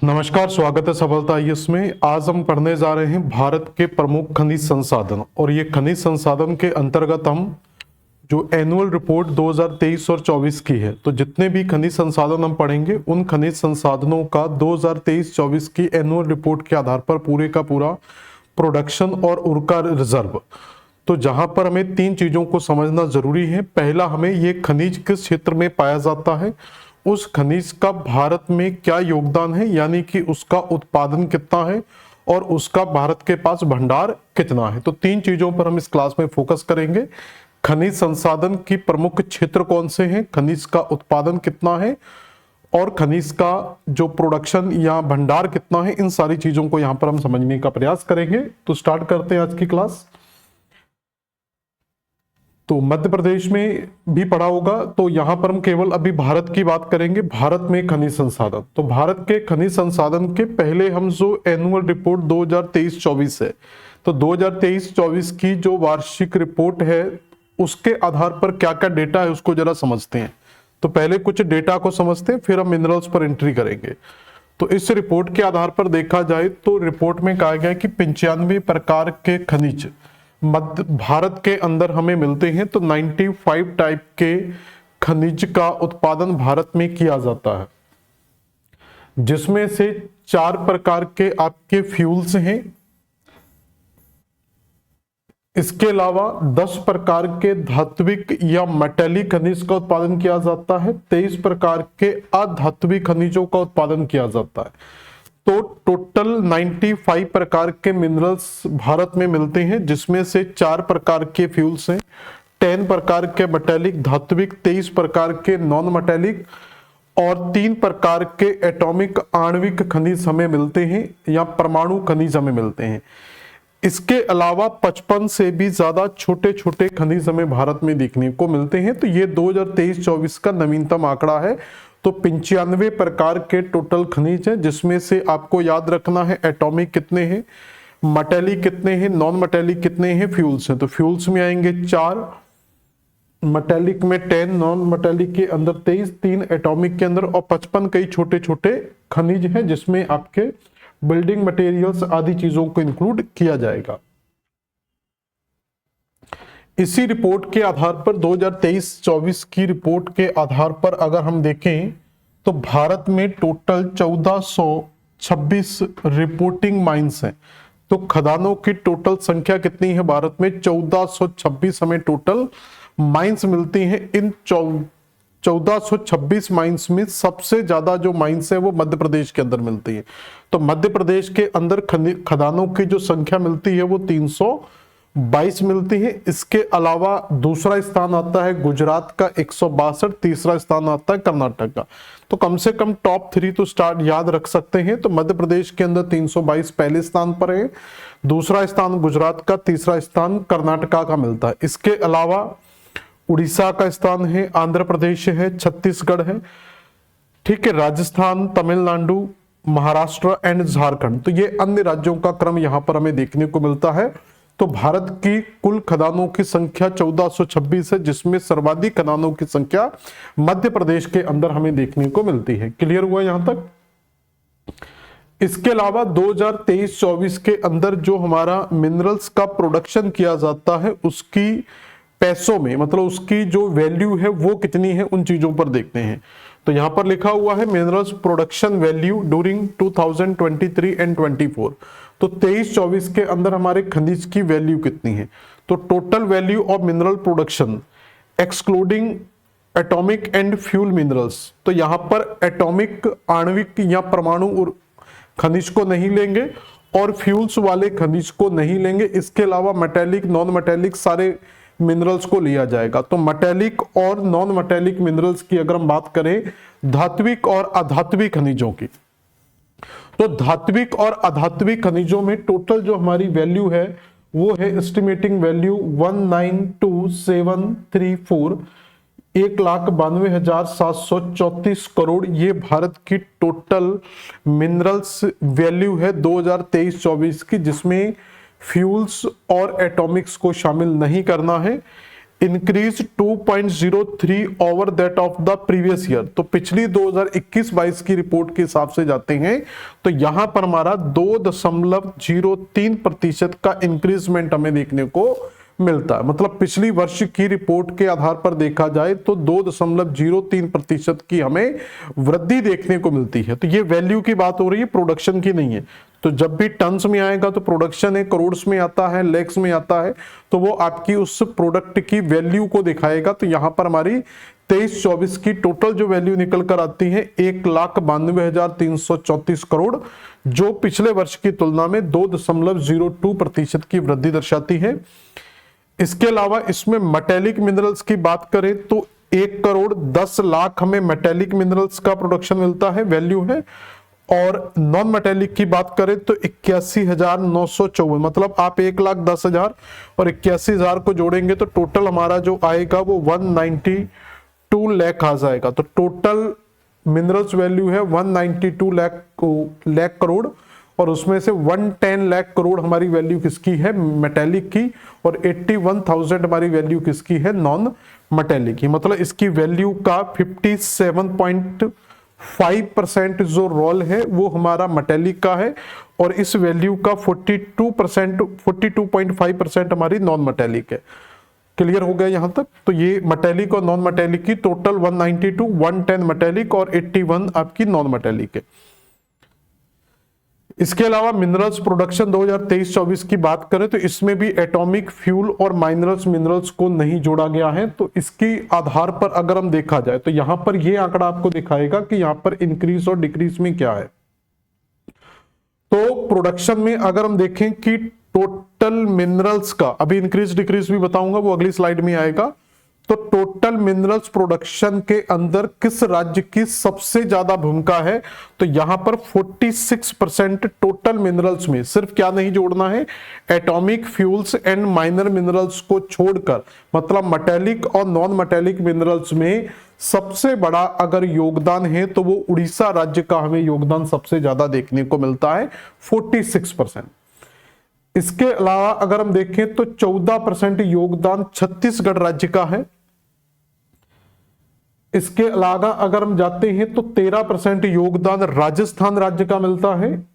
नमस्कार, स्वागत है सफलता आईएएस में। आज हम पढ़ने जा रहे हैं भारत के प्रमुख खनिज संसाधन, और ये खनिज संसाधन के अंतर्गत हम जो एनुअल रिपोर्ट 2023 और 24 की है, तो जितने भी खनिज संसाधन हम पढ़ेंगे उन खनिज संसाधनों का 2023-24 की एनुअल रिपोर्ट के आधार पर पूरे का पूरा प्रोडक्शन और उनका रिजर्व। तो जहां पर हमें तीन चीजों को समझना जरूरी है। पहला, हमें ये खनिज किस क्षेत्र में पाया जाता है, उस खनिज का भारत में क्या योगदान है, यानी कि उसका उत्पादन कितना है और उसका भारत के पास भंडार कितना है। तो तीन चीजों पर हम इस क्लास में फोकस करेंगे। खनिज संसाधन की प्रमुख क्षेत्र कौन से हैं, खनिज का उत्पादन कितना है और खनिज का जो प्रोडक्शन या भंडार कितना है, इन सारी चीजों को यहां पर हम समझने का प्रयास करेंगे। तो स्टार्ट करते हैं आज की क्लास। तो मध्य प्रदेश में भी पढ़ा होगा, तो यहां पर हम केवल अभी भारत की बात करेंगे। भारत में खनिज संसाधन, तो भारत के खनिज संसाधन के पहले हम जो एनुअल रिपोर्ट 2023-24 है, तो 2023-24 की जो वार्षिक रिपोर्ट है उसके आधार पर क्या क्या डेटा है उसको जरा समझते हैं। तो पहले कुछ डेटा को समझते हैं, फिर हम मिनरल्स पर एंट्री करेंगे। तो इस रिपोर्ट के आधार पर देखा जाए तो रिपोर्ट में कहा गया कि 95 प्रकार के खनिज मध्य भारत के अंदर हमें मिलते हैं। तो 95 टाइप के खनिज का उत्पादन भारत में किया जाता है, जिसमें से 4 प्रकार के आपके फ्यूल्स हैं। इसके अलावा 10 प्रकार के धात्विक या मेटेलिक खनिज का उत्पादन किया जाता है। 23 प्रकार के अधात्विक खनिजों का उत्पादन किया जाता है। तो टोटल 95 प्रकार के मिनरल्स भारत में मिलते हैं, जिसमें से 4 प्रकार के फ्यूल्स हैं, 10 प्रकार के मेटेलिक धात्विक, 23 प्रकार के नॉन मेटेलिक और 3 प्रकार के एटॉमिक आणविक खनिज हमें मिलते हैं या परमाणु खनिज हमें मिलते हैं। इसके अलावा 55 से भी ज्यादा छोटे छोटे खनिज हमें भारत में देखने को मिलते हैं। तो ये 2023-24 का नवीनतम आंकड़ा है। तो 95 प्रकार के टोटल खनिज हैं, जिसमें से आपको याद रखना है एटॉमिक कितने हैं, मेटेलिक कितने हैं, नॉन मेटेलिक कितने हैं, फ्यूल्स हैं। तो फ्यूल्स में आएंगे 4, मेटेलिक में 10, नॉन मेटेलिक के अंदर 23, 3 एटॉमिक के अंदर और 55 कई छोटे छोटे खनिज हैं, जिसमें आपके बिल्डिंग मटेरियल्स आदि चीजों को इंक्लूड किया जाएगा। इसी रिपोर्ट के आधार पर 2023-24 की रिपोर्ट के आधार पर अगर हम देखें तो भारत में टोटल 1426 रिपोर्टिंग माइंस हैं। तो खदानों की टोटल संख्या कितनी है भारत में, 1426 हमें टोटल माइंस मिलती हैं। इन 1426 माइंस में सबसे ज्यादा जो माइंस है वो मध्य प्रदेश के अंदर मिलती है। तो मध्य प्रदेश के अंदर खदानों की जो संख्या मिलती है वो 322 मिलती है। इसके अलावा दूसरा स्थान आता है गुजरात का 162, तीसरा स्थान आता है कर्नाटक का। तो कम से कम टॉप 3 तो स्टार्ट याद रख सकते हैं। तो मध्य प्रदेश के अंदर 322 पहले स्थान पर है, दूसरा स्थान गुजरात का, तीसरा स्थान कर्नाटका का मिलता है। इसके अलावा उड़ीसा का स्थान है, आंध्र प्रदेश है, छत्तीसगढ़ है, ठीक है, राजस्थान, तमिलनाडु, महाराष्ट्र एंड झारखंड। तो ये अन्य राज्यों का क्रम यहां पर हमें देखने को मिलता है। तो भारत की कुल खदानों की संख्या 1426 है, जिसमें सर्वाधिक खदानों की संख्या मध्य प्रदेश के अंदर हमें देखने को मिलती है। क्लियर हुआ यहां तक। इसके अलावा 2023-24 के अंदर जो हमारा मिनरल्स का प्रोडक्शन किया जाता है उसकी पैसों में, मतलब उसकी जो वैल्यू है वो कितनी है, उन चीजों पर देखते हैं। तो यहां पर लिखा हुआ है minerals production value during 2023 and 24। तो 23-24 के अंदर हमारे खनिज की वैल्यू कितनी है। तो total value of mineral production excluding atomic and fuel minerals. तो यहां पर एटॉमिक आणविक या परमाणु खनिज को नहीं लेंगे और फ्यूल्स वाले खनिज को नहीं लेंगे। इसके अलावा मेटेलिक, नॉन मेटेलिक सारे मिनरल्स को लिया जाएगा। तो मेटेलिक और नॉन मेटेलिक मिनरल्स की अगर हम बात करें, धात्विक और अधात्विक खनिजों की, तो धात्विक और अधात्विक खनिजों में टोटल जो हमारी वैल्यू है वो है एस्टिमेटिंग वैल्यू 192734, 1,92,734 करोड़। ये भारत की टोटल मिनरल्स वैल्यू है 2023-24 की, जिसमें फ्यूल्स और एटॉमिक्स को शामिल नहीं करना है। Increase 2.03 over that of the previous year. तो पिछली 2021-22 की रिपोर्ट के हिसाब से जाते हैं तो यहां पर हमारा 2.03% का इंक्रीजमेंट हमें देखने को मिलता है। मतलब पिछली वर्ष की रिपोर्ट के आधार पर देखा जाए तो 2.03% की हमें वृद्धि देखने को मिलती है। तो ये वैल्यू की बात हो रही है, प्रोडक्शन की नहीं है। तो जब भी टन्स में आएगा तो प्रोडक्शन है, करोड़ में आता है, लैक्स में आता है, तो वो आपकी उस प्रोडक्ट की वैल्यू को दिखाएगा। तो यहां पर हमारी 23-24 की टोटल जो वैल्यू निकल कर आती है 1,92,334 करोड़, जो पिछले वर्ष की तुलना में 2.02% की वृद्धि दर्शाती है। इसके अलावा इसमें मेटेलिक मिनरल्स की बात करें तो 1,10,00,000 हमें मेटेलिक मिनरल्स का प्रोडक्शन मिलता है, वैल्यू है। और नॉन मेटेलिक की बात करें तो 81,954, मतलब आप 1,10,000 और 81,000 को जोड़ेंगे तो टोटल हमारा जो आएगा वो 192 लाख आ जाएगा। तो टोटल मिनरल्स वैल्यू है 192 लाख करोड़, और उसमें से 110 लाख करोड़ हमारी वैल्यू किसकी है, मेटेलिक की, और 81,000 हमारी वैल्यू किसकी है, नॉन मेटेलिक की। मतलब इसकी वैल्यू का 57.5% जो रोल है वो हमारा मेटेलिक का है, और इस वैल्यू का 42.5% हमारी नॉन मेटेलिक है। क्लियर हो गया यहां तक? तो ये मेटेलिक और नॉन मेटेलिक की टोटल 192, 110 मेटेलिक और 81 आपकी नॉन मेटेलिक है। इसके अलावा मिनरल्स प्रोडक्शन 2023-24 की बात करें तो इसमें भी एटॉमिक फ्यूल और माइनरल्स मिनरल्स को नहीं जोड़ा गया है। तो इसके आधार पर अगर हम देखा जाए तो यहां पर यह आंकड़ा आपको दिखाएगा कि यहां पर इंक्रीज और डिक्रीज में क्या है। तो प्रोडक्शन में अगर हम देखें कि टोटल मिनरल्स का, अभी इंक्रीज डिक्रीज भी बताऊंगा, वो अगली स्लाइड में आएगा। तो टोटल मिनरल्स प्रोडक्शन के अंदर किस राज्य की सबसे ज्यादा भूमिका है, तो यहां पर 46% टोटल मिनरल्स में, सिर्फ क्या नहीं जोड़ना है, atomic fuels and minor minerals को छोड़कर, मतलब मेटेलिक और नॉन मेटेलिक मिनरल्स में सबसे बड़ा अगर योगदान है तो वो उड़ीसा राज्य का हमें योगदान सबसे ज्यादा देखने को मिलता है, 46%। इसके अलावा अगर हम देखें तो 14% योगदान छत्तीसगढ़ राज्य का है। इसके अलावा अगर हम जाते हैं तो 13% योगदान राजस्थान राज्य का मिलता है।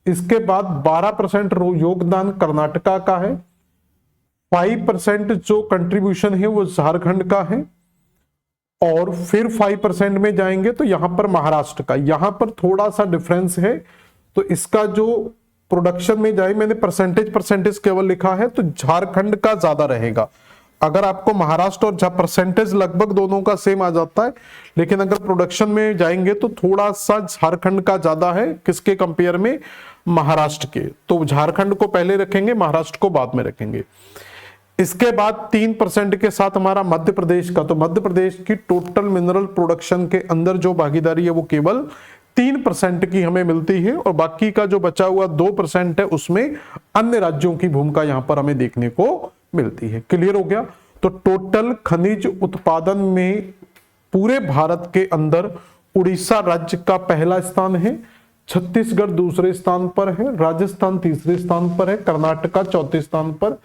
इसके बाद 12% योगदान कर्नाटका का है। 5% जो कंट्रीब्यूशन है वो झारखंड का है, और फिर 5% में जाएंगे तो यहां पर महाराष्ट्र का, यहां पर थोड़ा सा डिफरेंस है। तो इसका जो प्रोडक्शन में जाए, मैंने परसेंटेज केवल लिखा है, तो झारखंड का ज्यादा रहेगा। अगर आपको महाराष्ट्र और परसेंटेज लगभग दोनों का सेम आ जाता है, लेकिन अगर प्रोडक्शन में जाएंगे तो थोड़ा सा झारखंड का ज्यादा है, किसके कंपेयर में, महाराष्ट्र के। तो झारखंड को पहले रखेंगे, महाराष्ट्र को बाद में रखेंगे। इसके बाद 3% के साथ हमारा मध्य प्रदेश का, तो मध्य प्रदेश की टोटल मिनरल प्रोडक्शन के अंदर जो भागीदारी है वो केवल 3% की हमें मिलती है, और बाकी का जो बचा हुआ 2% है उसमें अन्य राज्यों की भूमिका यहां पर हमें देखने को मिलती है। क्लियर हो गया? तो टोटल खनिज उत्पादन में पूरे भारत के अंदर उड़ीसा राज्य का पहला स्थान है, छत्तीसगढ़ दूसरे स्थान पर है, राजस्थान तीसरे स्थान पर है, कर्नाटका चौथे स्थान पर,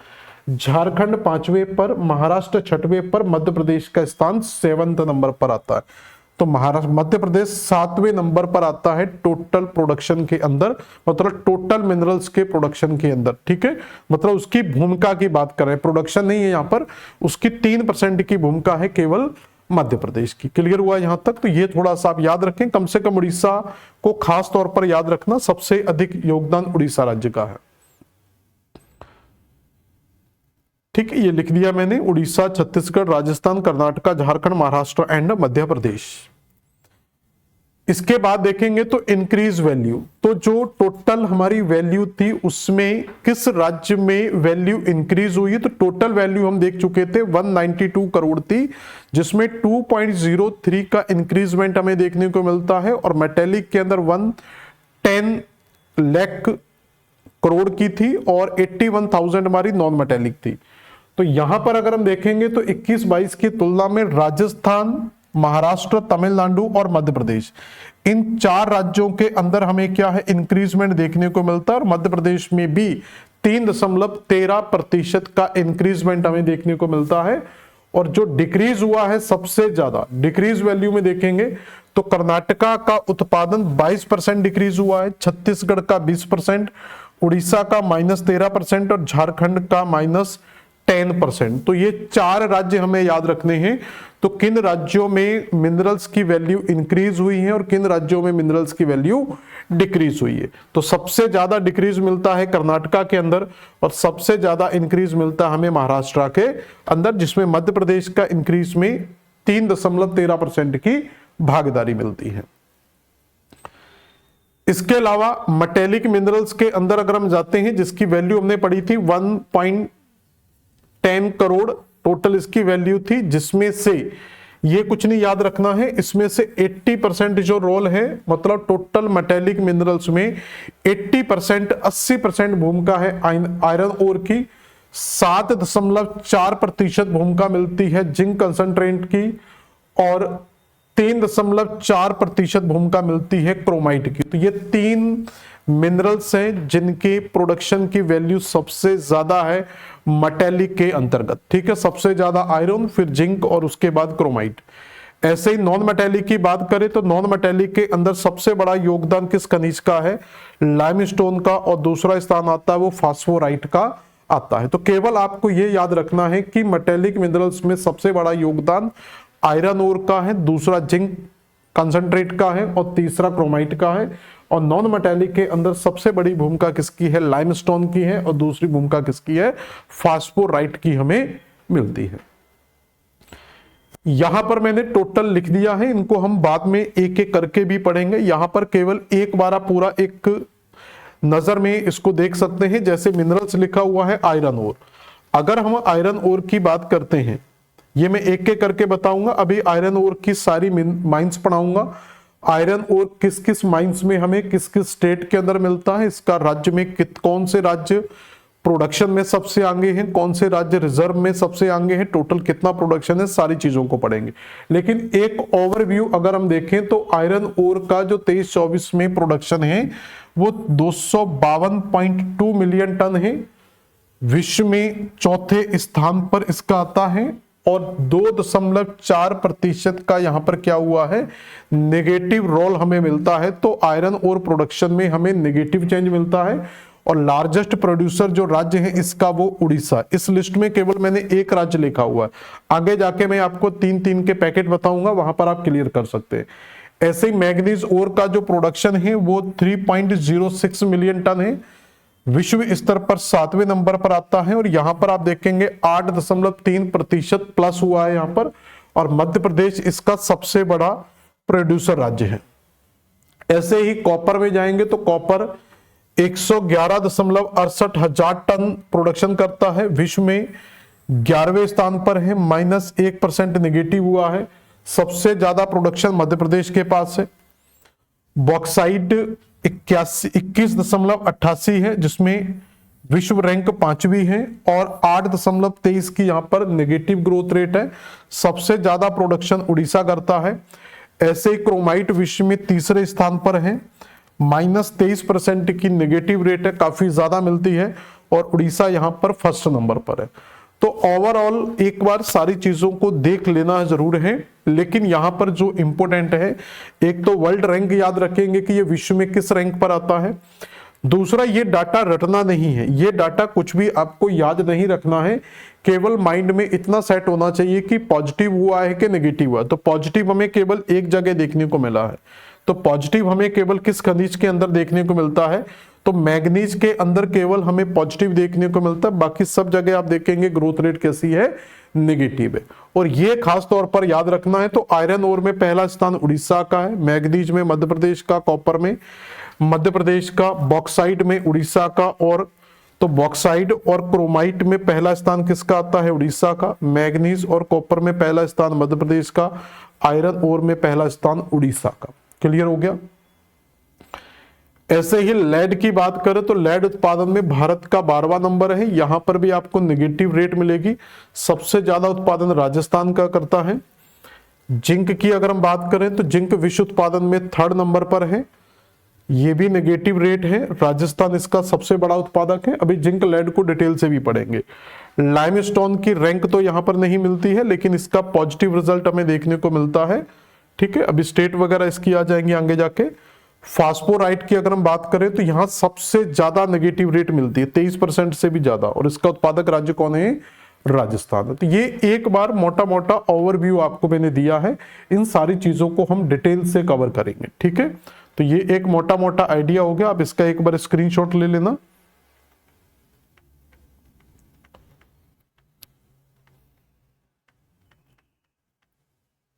झारखंड 5वें पर, महाराष्ट्र 6वें पर, मध्य प्रदेश का स्थान 7वें नंबर पर आता है। तो महाराष्ट्र, मध्य प्रदेश 7वें नंबर पर आता है टोटल प्रोडक्शन के अंदर, मतलब टोटल मिनरल्स के प्रोडक्शन के अंदर। ठीक है, मतलब उसकी भूमिका की बात कर रहे हैं, प्रोडक्शन नहीं है यहां पर, उसकी 3% की भूमिका है केवल मध्य प्रदेश की। क्लियर हुआ यहां तक? तो ये थोड़ा सा आप याद रखें, कम से कम उड़ीसा को खास तौर पर याद रखना, सबसे अधिक योगदान उड़ीसा राज्य का है। ठीक है, ये लिख दिया मैंने, उड़ीसा, छत्तीसगढ़, राजस्थान, कर्नाटका, झारखंड, महाराष्ट्र एंड मध्य प्रदेश। इसके बाद देखेंगे तो इंक्रीज वैल्यू, तो जो टोटल हमारी वैल्यू थी उसमें किस राज्य में वैल्यू इंक्रीज हुई है, तो टोटल वैल्यू हम देख चुके थे 192 करोड़ थी, जिसमें 2.03 का इंक्रीजमेंट हमें देखने को मिलता है, और मेटेलिक के अंदर 110 लाख करोड़ की थी, और 81,000 हमारी नॉन मेटेलिक थी। तो यहां पर अगर हम देखेंगे तो 21-22 की तुलना में राजस्थान, महाराष्ट्र, तमिलनाडु और मध्य प्रदेश, इन 4 राज्यों के अंदर हमें क्या है, इंक्रीजमेंट देखने को मिलता है, और मध्य प्रदेश में भी 3.13% का इंक्रीजमेंट हमें देखने को मिलता है। और जो डिक्रीज हुआ है सबसे ज्यादा डिक्रीज वैल्यू में देखेंगे तो कर्नाटका का उत्पादन 22% डिक्रीज हुआ है, छत्तीसगढ़ का 20%, उड़ीसा का -13% और झारखंड का -10%। तो ये 4 राज्य हमें याद रखने हैं। तो किन राज्यों में मिनरल्स की वैल्यू इंक्रीज हुई है और किन राज्यों में मिनरल्स की वैल्यू डिक्रीज हुई है। तो सबसे ज्यादा डिक्रीज मिलता है कर्नाटका के अंदर और सबसे ज्यादा इंक्रीज मिलता है हमें महाराष्ट्र के अंदर, जिसमें मध्य प्रदेश का इंक्रीज में 3.13% की भागीदारी मिलती है। इसके अलावा मेटेलिक मिनरल्स के अंदर अगर हम जाते हैं, जिसकी वैल्यू हमने पढ़ी थी 1.10 करोड़ टोटल इसकी वैल्यू थी, जिसमें से ये कुछ नहीं याद रखना है, इसमें से 80% जो रोल है, मतलब टोटल मेटेलिक मिनरल्स में 80% भूमिका है आयरन ओर की, 7.4% भूमिका मिलती है जिंक कंसंट्रेट की और 3.4% भूमिका मिलती है क्रोमाइट की। तो ये 3 मिनरल्स हैं जिनकी प्रोडक्शन की वैल्यू सबसे ज्यादा है मेटेलिक के अंतर्गत। ठीक है, सबसे ज्यादा आयरन, फिर जिंक और उसके बाद क्रोमाइट। ऐसे ही नॉन मेटेलिक की बात करें तो नॉन मेटेलिक के अंदर सबसे बड़ा योगदान किस खनिज का है? लाइमस्टोन का, और दूसरा स्थान आता है वो फास्फोराइट का आता है। तो केवल आपको यह याद रखना है कि मेटेलिक मिनरल्स में सबसे बड़ा योगदान आयरन ओर का है, दूसरा जिंक कंसंट्रेट का है और तीसरा क्रोमाइट का है। और नॉन मेटेलिक के अंदर सबसे बड़ी भूमिका किसकी है? लाइमस्टोन की है और दूसरी भूमिका किसकी है? फास्फोराइट की हमें मिलती है। यहां पर मैंने टोटल लिख दिया है, इनको हम बाद में एक एक करके भी पढ़ेंगे। यहां पर केवल एक बार पूरा एक नजर में इसको देख सकते हैं। जैसे मिनरल्स लिखा हुआ है आयरन ओर, अगर हम आयरन ओर की बात करते हैं, ये मैं एक एक करके बताऊंगा। अभी आयरन ओर की सारी माइंस पढ़ाऊंगा। आयरन ओर किस किस माइंस में हमें किस किस स्टेट के अंदर मिलता है, इसका राज्य में कौन से राज्य प्रोडक्शन में सबसे आगे हैं, कौन से राज्य रिजर्व में सबसे आगे हैं, टोटल कितना प्रोडक्शन है, सारी चीजों को पढ़ेंगे। लेकिन एक ओवरव्यू अगर हम देखें तो आयरन ओर का जो 23-24 में प्रोडक्शन है वो 252.2 मिलियन टन है, विश्व में चौथे स्थान पर इसका आता है। और 2.4% का यहां पर क्या हुआ है? नेगेटिव रोल हमें मिलता है। तो आयरन ओर प्रोडक्शन में हमें नेगेटिव चेंज मिलता है। और लार्जेस्ट प्रोड्यूसर जो राज्य है इसका वो उड़ीसा। इस लिस्ट में केवल मैंने एक राज्य लिखा हुआ है, आगे जाके मैं आपको 3-3 के पैकेट बताऊंगा, वहां पर आप क्लियर कर सकते हैं। ऐसे ही मैग्नीज ओर का जो प्रोडक्शन है वो 3.06 मिलियन टन है, विश्व स्तर पर 7वें नंबर पर आता है। और यहां पर आप देखेंगे 8.3% प्लस हुआ है यहां पर। और मध्य प्रदेश इसका सबसे बड़ा प्रोड्यूसर राज्य है। ऐसे ही कॉपर में जाएंगे तो कॉपर 111.68 हजार टन प्रोडक्शन करता है, विश्व में 11वें स्थान पर है, -1% नेगेटिव हुआ है। सबसे ज्यादा प्रोडक्शन मध्य प्रदेश के पास है। बॉक्साइट 21.88 है, जिसमें विश्व रैंक 5वीं है और 8.23 की यहां पर नेगेटिव ग्रोथ रेट है। सबसे ज्यादा प्रोडक्शन उड़ीसा करता है। ऐसे ही क्रोमाइट विश्व में तीसरे स्थान पर है, -23% की नेगेटिव रेट है, काफी ज्यादा मिलती है। और उड़ीसा यहां पर फर्स्ट नंबर पर है। तो ओवरऑल एक बार सारी चीजों को देख लेना जरूर है। लेकिन यहां पर जो इंपॉर्टेंट है, एक तो वर्ल्ड रैंक याद रखेंगे कि ये विश्व में किस रैंक पर आता है। दूसरा, ये डाटा रटना नहीं है, ये डाटा कुछ भी आपको याद नहीं रखना है, केवल माइंड में इतना सेट होना चाहिए कि पॉजिटिव हुआ है कि नेगेटिव हुआ। तो पॉजिटिव हमें केवल एक जगह देखने को मिला है। तो पॉजिटिव हमें केवल किस खनिज के अंदर देखने को मिलता है? तो मैग्नीज के अंदर केवल हमें पॉजिटिव देखने को मिलता है, बाकी सब जगह आप देखेंगे ग्रोथ रेट कैसी है? नेगेटिव है। और ये खास तौर पर याद रखना है। तो आयरन ओर में पहला स्थान उड़ीसा का है, मैग्नीज में मध्य प्रदेश का, कॉपर में मध्य प्रदेश का, बॉक्साइट में उड़ीसा का। और तो बॉक्साइट और क्रोमाइट में पहला स्थान किसका आता है? उड़ीसा का। मैग्नीज और कॉपर में पहला स्थान मध्य प्रदेश का, आयरन ओर में पहला स्थान उड़ीसा का। क्लियर हो गया? ऐसे ही लेड की बात करें तो लेड उत्पादन में भारत का 12वां नंबर है, यहां पर भी आपको नेगेटिव रेट मिलेगी। सबसे ज्यादा उत्पादन राजस्थान का करता है। जिंक की अगर हम बात करें तो जिंक विश्व उत्पादन में 3rd नंबर पर है, ये भी नेगेटिव रेट है। राजस्थान इसका सबसे बड़ा उत्पादक है। अभी जिंक लेड को डिटेल से भी पढ़ेंगे। लाइमस्टोन की रैंक तो यहां पर नहीं मिलती है, लेकिन इसका पॉजिटिव रिजल्ट हमें देखने को मिलता है। ठीक है, अभी स्टेट वगैरह इसकी आ जाएंगे आगे जाके। फास्फोराइट की अगर हम बात करें तो यहां सबसे ज्यादा नेगेटिव रेट मिलती है, 23% से भी ज्यादा, और इसका उत्पादक राज्य कौन है? राजस्थान। तो ये एक बार मोटा मोटा ओवरव्यू आपको मैंने दिया है। इन सारी चीजों को हम डिटेल से कवर करेंगे। ठीक है, तो ये एक मोटा मोटा आइडिया हो गया। आप इसका एक बार स्क्रीनशॉट ले लेना।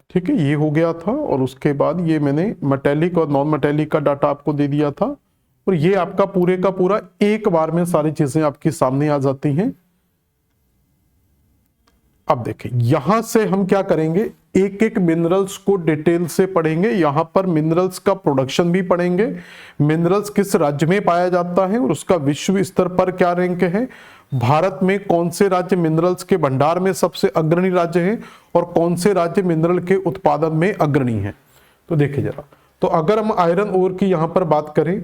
ठीक है, ये हो गया था। और उसके बाद ये मैंने मेटेलिक और नॉन मेटेलिक का डाटा आपको दे दिया था। और ये आपका पूरे का पूरा एक बार में सारी चीजें आपके सामने आ जाती हैं। अब देखें, यहां से हम क्या करेंगे, एक एक मिनरल्स को डिटेल से पढ़ेंगे। यहां पर मिनरल्स का प्रोडक्शन भी पढ़ेंगे, मिनरल्स किस राज्य में पाया जाता है और उसका विश्व स्तर पर क्या रैंक है, भारत में कौन से राज्य मिनरल्स के भंडार में सबसे अग्रणी राज्य है और कौन से राज्य मिनरल के उत्पादन में अग्रणी है। तो देखिए जरा, तो अगर हम आयरन ओर की यहां पर बात करें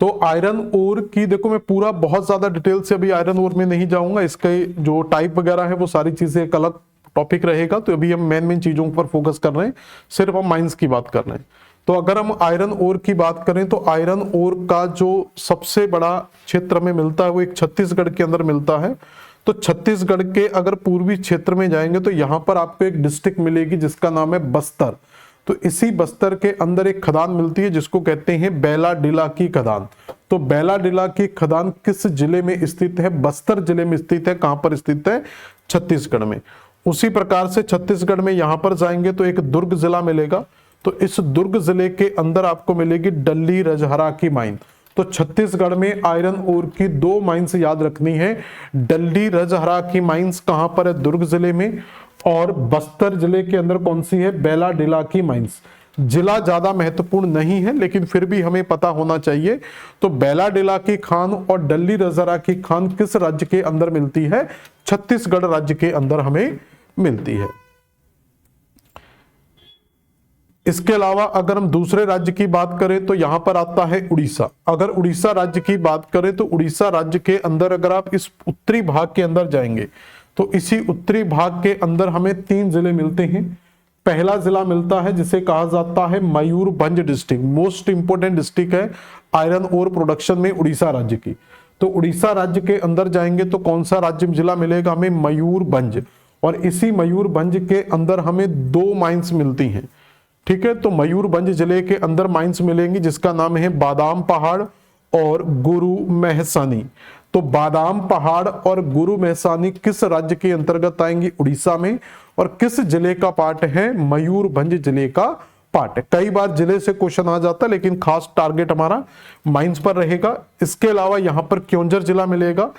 तो आयरन ओर की देखो, मैं पूरा बहुत ज्यादा डिटेल से अभी आयरन ओर में नहीं जाऊंगा। इसके जो टाइप वगैरह है वो सारी चीजें एक अलग टॉपिक रहेगा। तो अभी हम मेन चीजों पर फोकस कर रहे हैं, सिर्फ हम माइंस की बात कर रहे हैं। तो अगर हम आयरन ओर की बात करें तो आयरन ओर का जो सबसे बड़ा क्षेत्र में मिलता है वो एक छत्तीसगढ़ के अंदर मिलता है। तो छत्तीसगढ़ के अगर पूर्वी क्षेत्र में जाएंगे तो यहां पर आपको एक डिस्ट्रिक्ट मिलेगी जिसका नाम है बस्तर। तो इसी बस्तर के अंदर एक खदान मिलती है जिसको कहते हैं बैलाडीला की खदान। तो बैलाडीला की खदान किस जिले में स्थित है? बस्तर जिले में स्थित है। कहां पर स्थित है? छत्तीसगढ़ में। उसी प्रकार से छत्तीसगढ़ में यहां पर जाएंगे तो एक दुर्ग जिला मिलेगा। तो इस दुर्ग जिले के अंदर आपको मिलेगी डल्ली रजहरा की माइन। तो छत्तीसगढ़ में आयरन ओर की दो माइंस याद रखनी है। डल्ली रजहरा की माइंस कहां पर है? दुर्ग जिले में। और बस्तर जिले के अंदर कौन सी है? बैलाडीला की माइंस। जिला ज्यादा महत्वपूर्ण नहीं है लेकिन फिर भी हमें पता होना चाहिए। तो बैलाडीला की खान और डल्ली रजहरा की खान किस राज्य के अंदर मिलती है? छत्तीसगढ़ राज्य के अंदर हमें मिलती है। इसके अलावा अगर हम दूसरे राज्य की बात करें तो यहां पर आता है उड़ीसा। अगर उड़ीसा राज्य की बात करें तो उड़ीसा राज्य के अंदर अगर आप इस उत्तरी भाग के अंदर जाएंगे तो इसी उत्तरी भाग के अंदर हमें 3 जिले मिलते हैं। पहला जिला मिलता है जिसे कहा जाता है Mayurbhanj district. Most important district है आयरन ओर प्रोडक्शन में उड़ीसा राज्य की। तो उड़ीसा राज्य के अंदर जाएंगे तो कौन सा राज्य जिला मिलेगा हमें? मयूरभंज। और इसी मयूरभंज के अंदर हमें 2 माइंस मिलती हैं। ठीक है, तो मयूरभंज जिले के अंदर माइंस मिलेंगी जिसका नाम है बादाम पहाड़ और गुरु मेहसानी। तो बादाम पहाड़ और गुरु मेहसानी किस राज्य के अंतर्गत आएंगी? उड़ीसा में। और किस जिले का पार्ट है? मयूरभंज जिले का पार्ट है। कई बार जिले से क्वेश्चन आ जाता है लेकिन खास टारगेट हमारा माइंस पर रहेगा। इसके अलावा यहां पर क्योंझर जिला मिलेगा।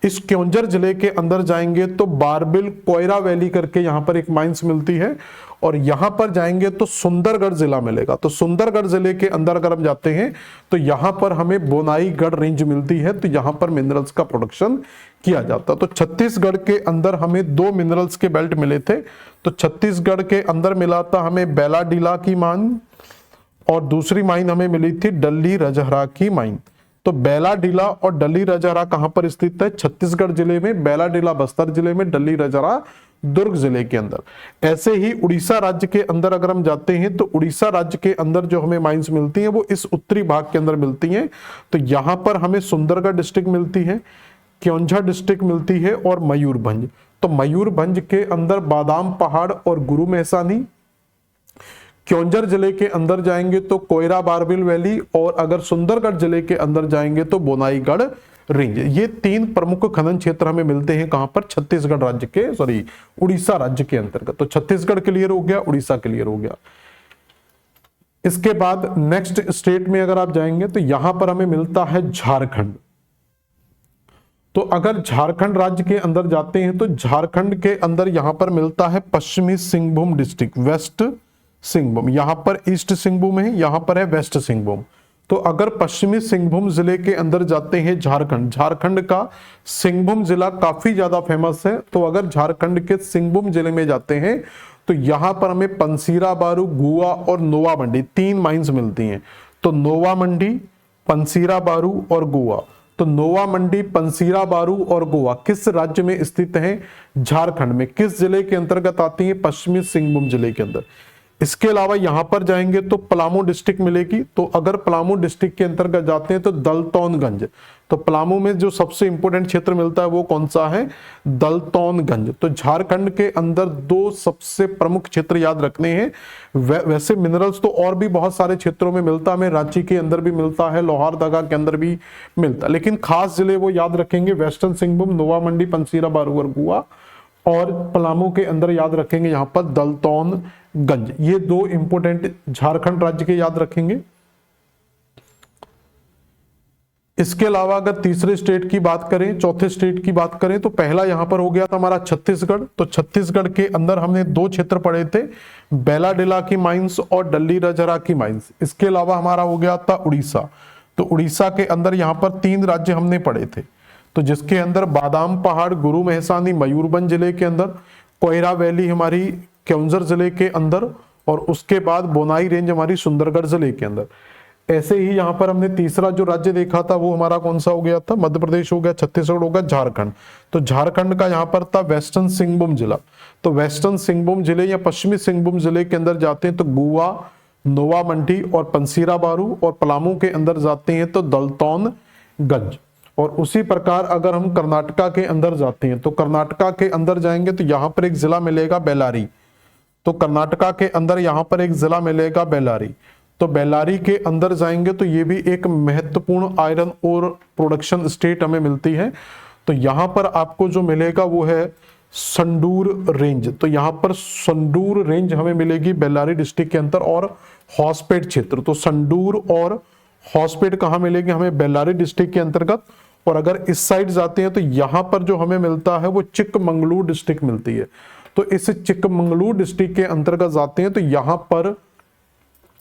इस क्योंझर जिले के अंदर जाएंगे तो बारबिल कोयरा वैली करके यहां पर एक माइंस मिलती है। और यहां पर जाएंगे तो सुंदरगढ़ जिला मिलेगा। तो सुंदरगढ़ जिले के अंदर अगर हम जाते हैं तो यहां पर हमें बोनाईगढ़ रेंज मिलती है। तो यहां पर मिनरल्स का प्रोडक्शन किया जाता है। तो छत्तीसगढ़ के अंदर हमें 2 मिनरल्स के बेल्ट मिले थे। तो छत्तीसगढ़ के अंदर मिला था हमें बैलाडीला की माइन और दूसरी माइन हमें मिली थी डल्ली रजहरा की माइन। तो बैलाडीला और डल्ली रजहरा कहां पर स्थित है? छत्तीसगढ़ जिले में। बैलाडीला बस्तर जिले में, डल्ली रजहरा दुर्ग जिले के अंदर। ऐसे ही उड़ीसा राज्य के अंदर अगर हम जाते हैं तो उड़ीसा राज्य के अंदर जो हमें माइंस मिलती हैं वो इस उत्तरी भाग के अंदर मिलती हैं। तो यहां पर हमें सुंदरगढ़ डिस्ट्रिक्ट मिलती है, क्योंझर डिस्ट्रिक्ट मिलती है और मयूरभंज। तो मयूरभंज के अंदर बादाम पहाड़ और गुरु मेहसानी। क्योंझर जिले के अंदर जाएंगे तो कोयरा बारबिल वैली। और अगर सुंदरगढ़ जिले के अंदर जाएंगे तो बोनाईगढ़ रेंज। ये 3 प्रमुख खनन क्षेत्र हमें मिलते हैं कहां पर? छत्तीसगढ़ राज्य के उड़ीसा राज्य के अंतर्गत। तो छत्तीसगढ़ क्लियर हो गया, उड़ीसा क्लियर हो गया। इसके बाद नेक्स्ट स्टेट में अगर आप जाएंगे तो यहां पर हमें मिलता है झारखंड। तो अगर झारखंड राज्य के अंदर जाते हैं तो झारखंड के अंदर यहां पर मिलता है पश्चिमी सिंहभूम डिस्ट्रिक्ट, वेस्ट सिंहभूम। यहां पर ईस्ट सिंहभूम है, यहां पर है वेस्ट सिंहभूम। तो अगर पश्चिमी सिंहभूम जिले के अंदर जाते हैं झारखंड, झारखंड का सिंहभूम जिला काफी ज्यादा फेमस है। तो अगर झारखंड के सिंहभूम जिले में जाते हैं तो यहां पर हमें पंसीरा बारू, गुआ और नोवा मंडी 3 माइंस मिलती हैं। तो नोवा मंडी, पंसीरा बारू और गोवा। तो नोवा मंडी, पंसीरा बारू और गोवा किस राज्य में स्थित है? झारखंड में। किस जिले के अंतर्गत आती है? पश्चिमी सिंहभूम जिले के अंदर। इसके अलावा यहां पर जाएंगे तो पलामू डिस्ट्रिक्ट मिलेगी। तो अगर पलामू डिस्ट्रिक्ट के अंतर्गत जाते हैं तो दलतौनगंज। तो पलामू में जो सबसे इंपोर्टेंट क्षेत्र मिलता है वो कौन सा है? दलतौनगंज। तो झारखंड के अंदर दो सबसे प्रमुख क्षेत्र याद रखने हैं। वैसे मिनरल्स तो और भी बहुत सारे क्षेत्रों में मिलता है, हमें रांची के अंदर भी मिलता है, लोहारदगा के अंदर भी मिलता है, लेकिन खास जिले वो याद रखेंगे वेस्टर्न सिंहभूम, नोवा मंडी, पंसीरा बारू और गोवा। और पलामू के अंदर याद रखेंगे यहां पर दलतौनगंज। ये दो इंपोर्टेंट झारखंड राज्य के याद रखेंगे। इसके अलावा अगर तीसरे स्टेट की बात करें, चौथे स्टेट की बात करें, तो पहला यहां पर हो गया था हमारा छत्तीसगढ़। तो छत्तीसगढ़ के अंदर हमने दो क्षेत्र पढ़े थे, बेलाडेला की माइंस और डल्ली रजरा की माइंस। इसके अलावा हमारा हो गया था उड़ीसा। तो उड़ीसा के अंदर यहां पर तीन राज्य हमने पढ़े थे, तो जिसके अंदर बादाम पहाड़, गुरु मेहसानी मयूरभंज जिले के अंदर, कोयरा वैली हमारी केओंझर जिले के अंदर, और उसके बाद बोनाई रेंज हमारी सुंदरगढ़ जिले के अंदर। ऐसे ही यहां पर हमने तीसरा जो राज्य देखा था वो हमारा कौन सा हो गया था? मध्य प्रदेश हो गया, छत्तीसगढ़ हो गया, झारखंड। तो झारखंड का यहां पर था वेस्टर्न सिंहभूम जिला। तो वेस्टर्न सिंहभूम जिले या पश्चिमी सिंहभूम जिले के अंदर जाते हैं तो गोवा, नोवा मंडी और पंसीरा बारू, और पलामू के अंदर जाते हैं तो दलतौनगंज। और उसी प्रकार अगर हम कर्नाटका के अंदर जाते हैं तो कर्नाटका के अंदर जाएंगे तो यहां पर एक जिला मिलेगा बेल्लारी। तो कर्नाटका के अंदर यहां पर एक जिला मिलेगा बेल्लारी। तो बेल्लारी के अंदर जाएंगे तो ये भी एक महत्वपूर्ण आयरन और प्रोडक्शन स्टेट हमें मिलती है। तो यहां पर आपको जो मिलेगा वो है संडूर रेंज। तो यहां पर संडूर रेंज हमें मिलेगी बेल्लारी डिस्ट्रिक्ट के अंदर, और हॉसपेट क्षेत्र। तो संडूर और हॉसपेट कहां मिलेगी हमें? बेल्लारी डिस्ट्रिक्ट के अंतर्गत। और अगर इस साइड जाते हैं तो यहां पर जो हमें मिलता है वो चिकमंगलूर डिस्ट्रिक्ट मिलती है। तो इस चिकमंगलूर डिस्ट्रिक्ट के अंतर्गत जाते हैं तो यहां पर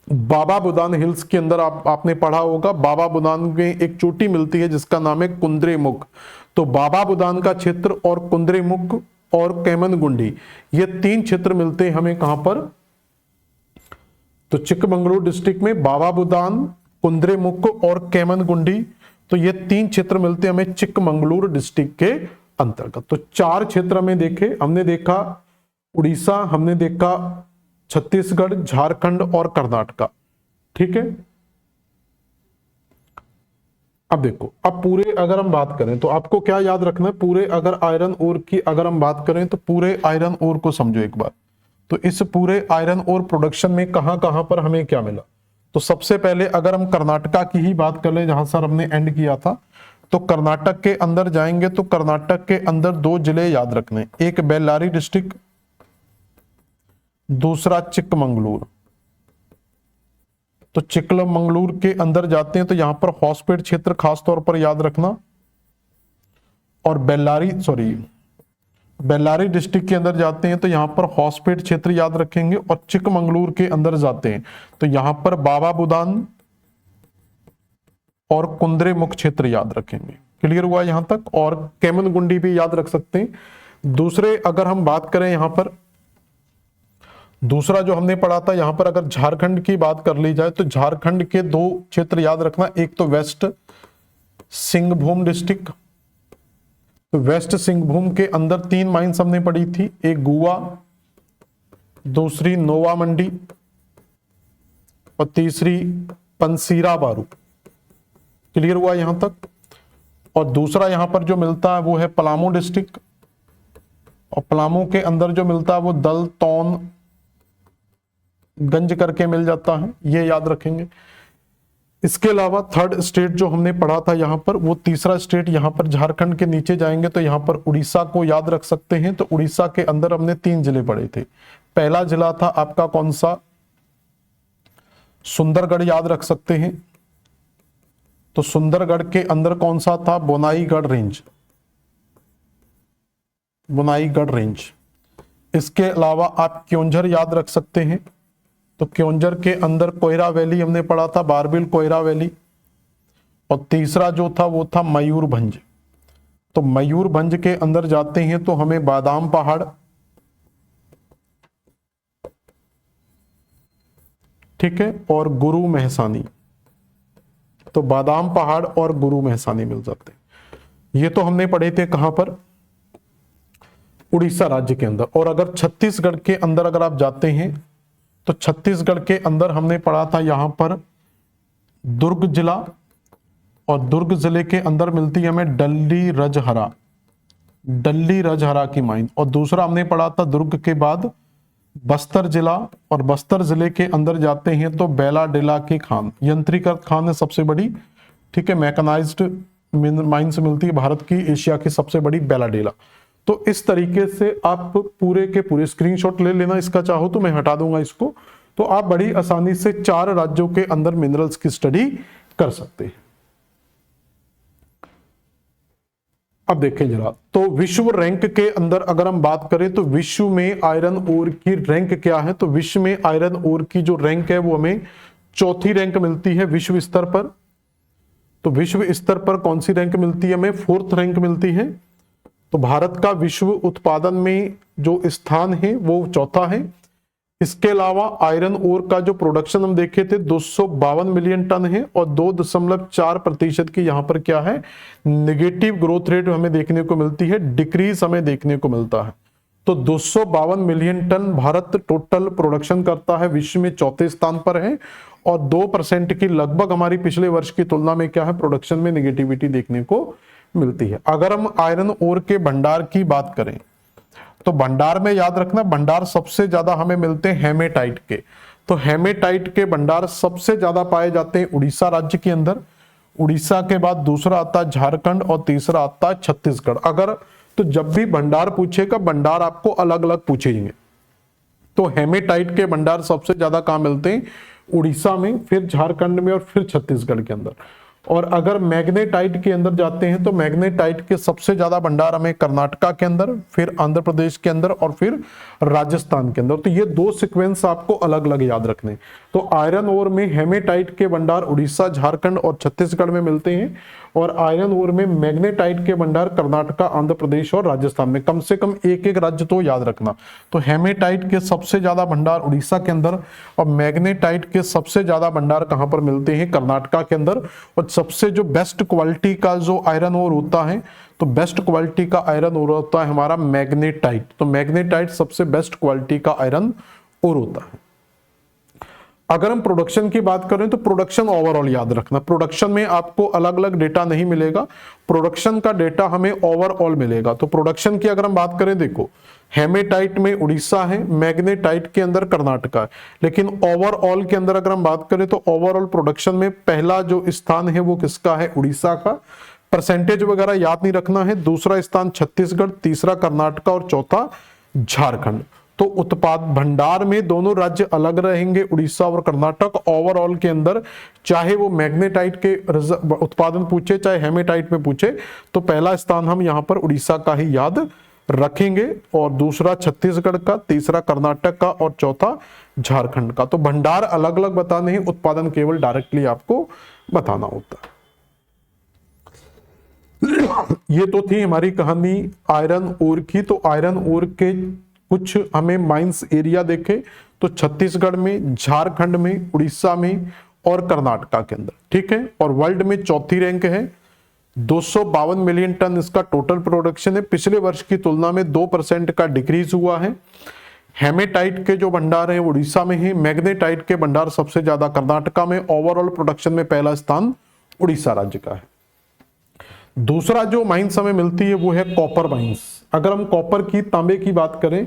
बाबा बुदान हिल्स के अंदर आपने पढ़ा होगा, बाबा बुदान में एक चोटी मिलती है जिसका नाम है कुंद्रेमुख। तो बाबा बुदान का क्षेत्र और कुंद्रेमुख और केमनगुंडी, ये तीन क्षेत्र मिलते हैं हमें कहां पर? तो चिकमंगलूर डिस्ट्रिक्ट में बाबा बुदान, कुंद्रेमुख और केमनगुंडी, तो ये तीन क्षेत्र मिलते हैं हमें चिकमंगलूर डिस्ट्रिक्ट के अंतर्गत। तो चार क्षेत्र में देखे, हमने देखा उड़ीसा, हमने देखा छत्तीसगढ़, झारखंड और कर्नाटका। ठीक है, अब देखो, अब पूरे अगर हम बात करें तो आपको क्या याद रखना है? पूरे अगर आयरन ओर की अगर हम बात करें तो पूरे आयरन ओर को समझो एक बार। तो इस पूरे आयरन ओर प्रोडक्शन में कहां कहां पर हमें क्या मिला? तो सबसे पहले अगर हम कर्नाटका की ही बात कर ले, जहां सर हमने एंड किया था, तो कर्नाटक के अंदर जाएंगे तो कर्नाटक के अंदर दो जिले याद रखने, एक बेल्लारी डिस्ट्रिक्ट, दूसरा चिकमंगलूर। तो चिकमंगलूर के अंदर जाते हैं तो यहां पर हॉसपेट क्षेत्र खास तौर पर याद रखना, और बेल्लारी डिस्ट्रिक्ट के अंदर जाते हैं तो यहां पर हॉसपेट क्षेत्र याद रखेंगे, और चिकमंगलूर के अंदर जाते हैं तो यहां पर बाबा बुदान और कुंद्रेमुख क्षेत्र याद रखेंगे। क्लियर हुआ यहां तक? और केमनगुंडी भी याद रख सकते हैं। दूसरे अगर हम बात करें यहां पर, दूसरा जो हमने पढ़ा था यहां पर अगर झारखंड की बात कर ली जाए तो झारखंड के दो क्षेत्र याद रखना, एक तो वेस्ट सिंहभूम डिस्ट्रिक्ट। तो वेस्ट सिंहभूम के अंदर तीन माइंस हमने पढ़ी थी, एक गोवा, दूसरी नोवा मंडी और तीसरी पंसीरा बारू। क्लियर हुआ यहां तक? और दूसरा यहां पर जो मिलता है वो है पलामू डिस्ट्रिक्ट, और पलामू के अंदर जो मिलता है वो दलतौनगंज करके मिल जाता है, ये याद रखेंगे। इसके अलावा थर्ड स्टेट जो हमने पढ़ा था यहां पर, वो तीसरा स्टेट यहां पर झारखंड के नीचे जाएंगे तो यहां पर उड़ीसा को याद रख सकते हैं। तो उड़ीसा के अंदर हमने तीन जिले पढ़े थे। पहला जिला था आपका कौन सा? सुंदरगढ़ याद रख सकते हैं। तो सुंदरगढ़ के अंदर कौन सा था? बोनाईगढ़ रेंज, बोनाईगढ़ रेंज। इसके अलावा आप क्योंझर याद रख सकते हैं। तो क्योंझर के अंदर कोयरा वैली हमने पढ़ा था, बारबिल कोयरा वैली। और तीसरा जो था वो था मयूरभंज। तो मयूरभंज के अंदर जाते हैं तो हमें बादाम पहाड़, ठीक है, और गुरु मेहसानी, तो बादाम पहाड़ और गुरु महसानी मिल जाते हैं। ये तो हमने पढ़े थे कहां पर, उड़ीसा राज्य के अंदर। और अगर छत्तीसगढ़ के अंदर अगर आप जाते हैं तो छत्तीसगढ़ के अंदर हमने पढ़ा था यहां पर दुर्ग जिला, और दुर्ग जिले के अंदर मिलती है हमें डल्ली रजहरा की माइन। और दूसरा हमने पढ़ा था दुर्ग के बाद बस्तर जिला, और बस्तर जिले के अंदर जाते हैं तो बेलाडेला की खान, यंत्रीकृत खान है सबसे बड़ी, ठीक है, मैकेनाइज्ड माइंस मिलती है भारत की, एशिया की सबसे बड़ी बेलाडेला। तो इस तरीके से आप पूरे के पूरे स्क्रीनशॉट ले लेना, इसका चाहो तो मैं हटा दूंगा इसको, तो आप बड़ी आसानी से 4 राज्यों के अंदर मिनरल्स की स्टडी कर सकते हैं। अब देखें जरा, तो विश्व रैंक के अंदर अगर हम बात करें तो विश्व में आयरन ओर की रैंक क्या है, तो विश्व में आयरन ओर की जो रैंक है वो हमें 4थी रैंक मिलती है विश्व स्तर पर। तो विश्व स्तर पर कौन सी रैंक मिलती है हमें, 4th रैंक मिलती है। तो भारत का विश्व उत्पादन में जो स्थान है वो 4था है। इसके अलावा आयरन ओर का जो प्रोडक्शन हम देखे थे 252 मिलियन टन है, और 2.4% की यहाँ पर क्या है, नेगेटिव ग्रोथ रेट हमें देखने को मिलती है, डिक्रीज हमें देखने को मिलता है। तो 252 million ton Bharat total production करता है, विश्व में 4थे स्थान पर है, और 2% की लगभग हमारी पिछले वर्ष की तुलना में क्या है, प्रोडक्शन में नेगेटिविटी देखने को मिलती है। अगर हम आयरन ओर के भंडार की बात करें तो भंडार में याद रखना, भंडार सबसे ज्यादा हमें मिलते हैं हेमेटाइट के। तो हेमेटाइट के भंडार सबसे ज्यादा पाए जाते हैं उड़ीसा राज्य के अंदर, उड़ीसा के बाद दूसरा आता है झारखंड, और तीसरा आता है छत्तीसगढ़। अगर तो जब भी भंडार पूछेगा, भंडार आपको अलग अलग पूछेंगे। तो हेमेटाइट के भंडार सबसे ज्यादा कहां मिलते हैं, उड़ीसा में, फिर झारखंड में, और फिर छत्तीसगढ़ के अंदर। और अगर मैग्नेटाइट के अंदर जाते हैं तो मैग्नेटाइट के सबसे ज्यादा भंडार हमें कर्नाटका के अंदर, फिर आंध्र प्रदेश के अंदर, और फिर राजस्थान के अंदर। तो ये 2 सीक्वेंस आपको अलग अलग याद रखने। तो आयरन ओर में हेमेटाइट के भंडार उड़ीसा, झारखंड और छत्तीसगढ़ में मिलते हैं, और आयरन ओर में मैग्नेटाइट के भंडार कर्नाटका, आंध्र प्रदेश और राजस्थान में। कम से कम एक राज्य तो याद रखना। तो हेमेटाइट के सबसे ज्यादा भंडार उड़ीसा के अंदर, और मैग्नेटाइट के सबसे ज्यादा भंडार कहां पर मिलते हैं, कर्नाटका के अंदर। और सबसे जो बेस्ट क्वालिटी का जो आयरन ओर होता है, तो बेस्ट क्वालिटी का आयरन ओर होता है हमारा मैग्नेटाइट। तो मैग्नेटाइट सबसे बेस्ट क्वालिटी का आयरन ओर होता है। अगर हम प्रोडक्शन की बात करें तो प्रोडक्शन ओवरऑल याद रखना, प्रोडक्शन में आपको अलग अलग डेटा नहीं मिलेगा, प्रोडक्शन का डेटा हमें ओवरऑल मिलेगा। तो प्रोडक्शन की अगर हम बात करें, देखो हेमेटाइट में उड़ीसा है, मैग्नेटाइट के अंदर कर्नाटका है, लेकिन ओवरऑल के अंदर अगर हम बात करें तो ओवरऑल प्रोडक्शन में पहला जो स्थान है वो किसका है, उड़ीसा का। परसेंटेज वगैरह याद नहीं रखना है। दूसरा स्थान छत्तीसगढ़, तीसरा कर्नाटका और चौथा झारखंड। तो उत्पाद भंडार में दोनों राज्य अलग रहेंगे, उड़ीसा और कर्नाटक। ओवरऑल के अंदर चाहे वो मैग्नेटाइट के उत्पादन पूछे चाहे हेमेटाइट में पूछे, तो पहला स्थान हम यहां पर उड़ीसा का ही याद रखेंगे, और दूसरा छत्तीसगढ़ का, तीसरा कर्नाटक का और चौथा झारखंड का। तो भंडार अलग अलग बताने हैं, उत्पादन केवल डायरेक्टली आपको बताना होता है। ये तो थी हमारी कहानी आयरन ओर की। तो आयरन ओर के कुछ हमें माइंस एरिया देखे तो छत्तीसगढ़ में, झारखंड में, उड़ीसा में और कर्नाटका के अंदर, ठीक है। और वर्ल्ड में 4थी रैंक है, 252 मिलियन टन इसका टोटल प्रोडक्शन है। पिछले वर्ष की तुलना में 2% का डिक्रीज हुआ है। हेमेटाइट के जो भंडार हैं उड़ीसा में है, मैग्नेटाइट के भंडार सबसे ज्यादा कर्नाटका में। ओवरऑल प्रोडक्शन में पहला स्थान उड़ीसा राज्य का है। दूसरा जो माइंस हमें मिलती है वो है कॉपर माइंस। अगर हम कॉपर की, तांबे की बात करें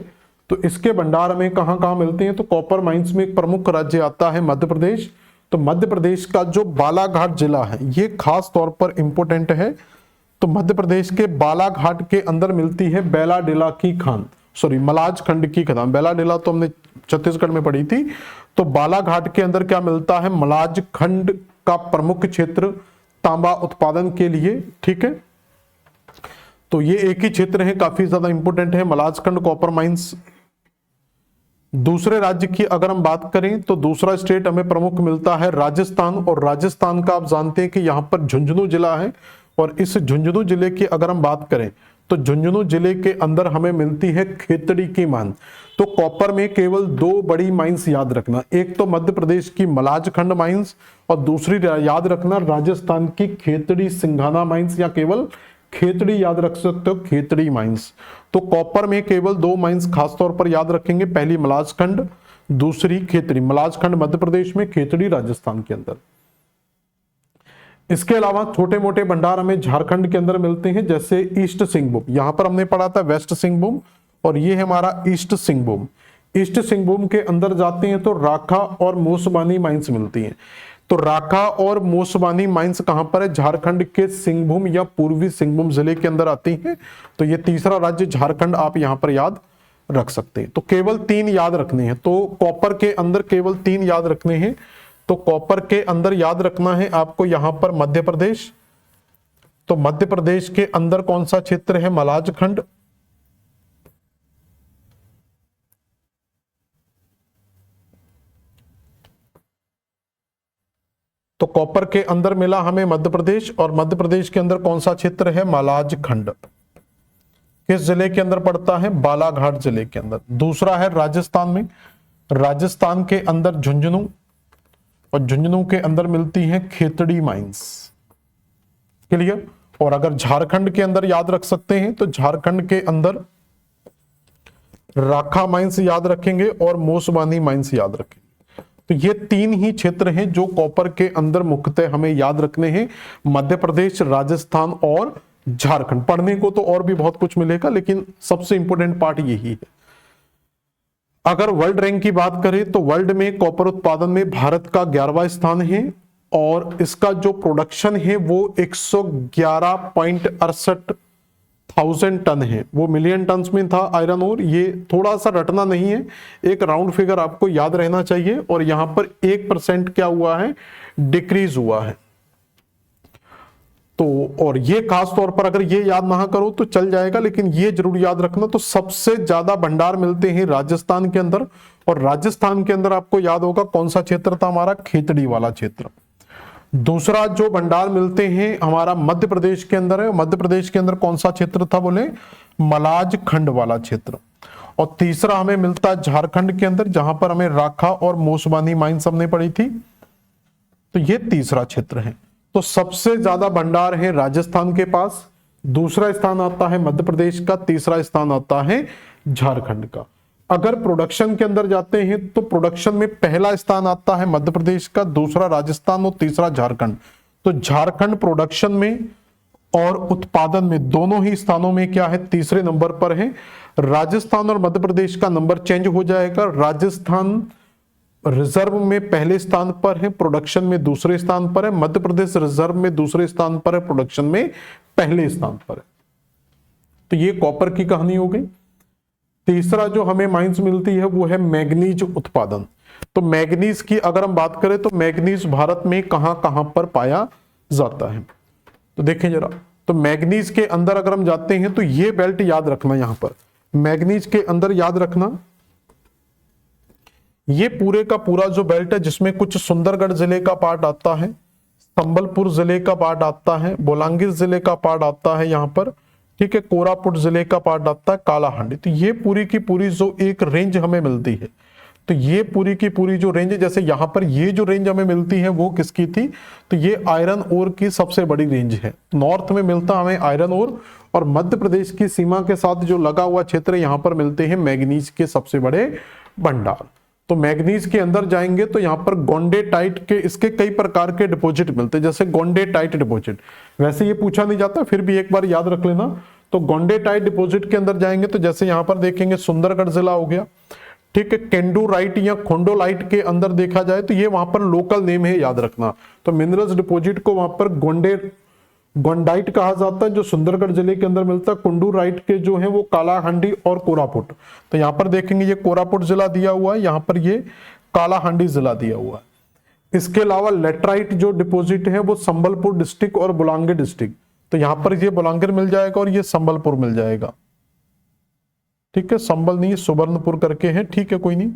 तो इसके भंडार हमें कहां कहां मिलते हैं, तो कॉपर माइंस में एक प्रमुख राज्य आता है मध्य प्रदेश। तो मध्य प्रदेश का जो बालाघाट जिला है ये खास तौर पर इंपोर्टेंट है। तो मध्य प्रदेश के बालाघाट के अंदर मिलती है बेलाडेला की खान, सॉरी मलाज खंड की खदान। बेलाडेला तो हमने छत्तीसगढ़ में पढ़ी थी। तो बालाघाट के अंदर क्या मिलता है, मलाज खंड का प्रमुख क्षेत्र तांबा उत्पादन के लिए, ठीक है। तो ये एक ही क्षेत्र है, काफी ज्यादा इंपोर्टेंट है मलाजखंड कॉपर माइंस। दूसरे राज्य की अगर हम बात करें तो दूसरा स्टेट हमें प्रमुख मिलता है राजस्थान। और राजस्थान का आप जानते हैं कि यहां पर झुंझुनू जिला है, और इस झुंझुनू जिले की अगर हम बात करें तो झुंझुनू जिले के अंदर हमें मिलती है खेतड़ी की माइन। तो कॉपर में केवल दो बड़ी माइंस याद रखना, एक तो मध्य प्रदेश की मलाजखंड माइंस और दूसरी याद रखना राजस्थान की खेतड़ी सिंघाना माइंस, या केवल खेतड़ी याद रख सकते हो, खेतड़ी माइंस। तो कॉपर में केवल दो माइंस खासतौर पर याद रखेंगे, पहली मलाजखंड, दूसरी खेतड़ी। मलाजखंड मध्य प्रदेश में, खेतड़ी राजस्थान के अंदर। इसके अलावा छोटे मोटे भंडार हमें झारखंड के अंदर मिलते हैं, जैसे ईस्ट सिंहभूम, यहां पर हमने पढ़ा था वेस्ट सिंहभूम और ये है हमारा ईस्ट सिंहभूम। ईस्ट सिंहभूम के अंदर जाते हैं तो राखा और मोसबानी माइंस मिलती हैं। तो राखा और मोसबानी माइंस कहां पर है? झारखंड के सिंहभूम या पूर्वी सिंहभूम जिले के अंदर आती हैं। तो ये तीसरा राज्य झारखंड आप यहां पर याद रख सकते हैं। तो केवल 3 याद रखने हैं, तो कॉपर के अंदर केवल 3 याद रखने हैं। तो कॉपर के अंदर याद रखना है आपको यहां पर मध्य प्रदेश। तो मध्य प्रदेश के अंदर कौन सा क्षेत्र है? मलाजखंड। तो कॉपर के अंदर मिला हमें मध्य प्रदेश, और मध्य प्रदेश के अंदर कौन सा क्षेत्र है? मलाजखंड। किस जिले के अंदर पड़ता है? बालाघाट जिले के अंदर। दूसरा है राजस्थान में, राजस्थान के अंदर झुंझुनू, और झुंझुनू के अंदर मिलती हैं खेतड़ी माइंस। क्लियर? और अगर झारखंड के अंदर याद रख सकते हैं तो झारखंड के अंदर राखा माइंस याद रखेंगे और मोसबानी माइंस याद रखेंगे। तो ये 3 ही क्षेत्र हैं जो कॉपर के अंदर मुख्यतः हमें याद रखने हैं, मध्य प्रदेश, राजस्थान और झारखंड। पढ़ने को तो और भी बहुत कुछ मिलेगा, लेकिन सबसे इंपॉर्टेंट पार्ट यही है। अगर वर्ल्ड रैंक की बात करें तो वर्ल्ड में कॉपर उत्पादन में भारत का 11वां स्थान है, और इसका जो प्रोडक्शन है वो 111.68 टन है। वो मिलियन टन में था आयरन ओर। ये थोड़ा सा रटना नहीं है, एक राउंड फिगर आपको याद रहना चाहिए। और यहां पर 1% क्या हुआ है? डिक्रीज हुआ है। तो और ये खास तौर पर अगर ये याद ना करो तो चल जाएगा, लेकिन ये जरूर याद रखना। तो सबसे ज्यादा भंडार मिलते हैं राजस्थान के अंदर, और राजस्थान के अंदर आपको याद होगा कौन सा क्षेत्र था हमारा? खेतड़ी वाला क्षेत्र। दूसरा जो भंडार मिलते हैं हमारा मध्य प्रदेश के अंदर है। मध्य प्रदेश के अंदर कौन सा क्षेत्र था? बोले मलाजखंड वाला क्षेत्र। और तीसरा हमें मिलता है झारखंड के अंदर, जहां पर हमें राखा और मोसबानी माइंस हमने पढ़ी थी। तो ये तीसरा क्षेत्र है। तो सबसे ज्यादा भंडार है राजस्थान के पास, दूसरा स्थान आता है मध्य प्रदेश का, तीसरा स्थान आता है झारखंड का। अगर प्रोडक्शन के अंदर जाते हैं तो प्रोडक्शन में पहला स्थान आता है मध्य प्रदेश का, दूसरा राजस्थान और तीसरा झारखंड। तो झारखंड प्रोडक्शन में और उत्पादन में दोनों ही स्थानों में क्या है? तीसरे नंबर पर है। राजस्थान और मध्य प्रदेश का नंबर चेंज हो जाएगा। राजस्थान रिजर्व में पहले स्थान पर है, प्रोडक्शन में दूसरे स्थान पर है। मध्य प्रदेश रिजर्व में दूसरे स्थान पर है, प्रोडक्शन में पहले स्थान पर है। तो ये कॉपर की कहानी हो गई। तीसरा जो हमें माइंस मिलती है वो है मैग्नीज उत्पादन। तो मैग्नीज की अगर हम बात करें तो मैग्नीज भारत में कहां कहां पर पाया जाता है? तो देखें जरा, तो मैग्नीज के अंदर अगर हम जाते हैं तो ये बेल्ट याद रखना। यहां पर मैग्नीज के अंदर याद रखना, ये पूरे का पूरा जो बेल्ट है, जिसमें कुछ सुंदरगढ़ जिले का पार्ट आता है, संबलपुर जिले का पार्ट आता है, बोलांगीर जिले का पार्ट आता है यहां पर, ठीक है, कोरापुट जिले का पार्ट आता है, कालाहांडी। तो ये पूरी की पूरी जो एक रेंज हमें मिलती है, तो ये पूरी की पूरी जो रेंज है, जैसे यहां पर ये जो रेंज हमें मिलती है वो किसकी थी? तो ये आयरन ओर की सबसे बड़ी रेंज है। नॉर्थ में मिलता हमें आयरन ओर, और मध्य प्रदेश की सीमा के साथ जो लगा हुआ क्षेत्र यहां पर मिलते हैं मैग्नीज के सबसे बड़े भंडार। तो मैग्नीज के अंदर जाएंगे तो यहाँ पर गोंडेटाइट के इसके कई प्रकार के डिपॉजिट मिलते हैं, जैसे गोंडेटाइट डिपॉजिट। वैसे ये पूछा नहीं जाता, फिर भी एक बार याद रख लेना। तो गोंडेटाइट डिपॉजिट के अंदर जाएंगे तो जैसे यहाँ पर देखेंगे सुंदरगढ़ जिला हो गया, ठीक है। केंडूराइट या खोंडोलाइट के अंदर देखा जाए तो ये वहां पर लोकल नेम है, याद रखना। तो मिनरल्स डिपॉजिट को वहां पर गोंडाइट कहा जाता है, जो सुंदरगढ़ जिले के अंदर मिलता है। कुंडूराइट के जो है वो कालाहांडी और कोरापुट। तो यहां पर देखेंगे ये कोरापुट जिला दिया हुआ है, यहां पर ये कालाहांडी जिला दिया हुआ है। इसके अलावा लेटराइट जो डिपॉजिट है वो संबलपुर डिस्ट्रिक्ट और बोलांगीर डिस्ट्रिक्ट। तो यहां पर ये बोलांगीर मिल जाएगा और ये संबलपुर मिल जाएगा, ठीक है। संबल नहीं, सुवर्णपुर करके है, ठीक है, कोई नहीं।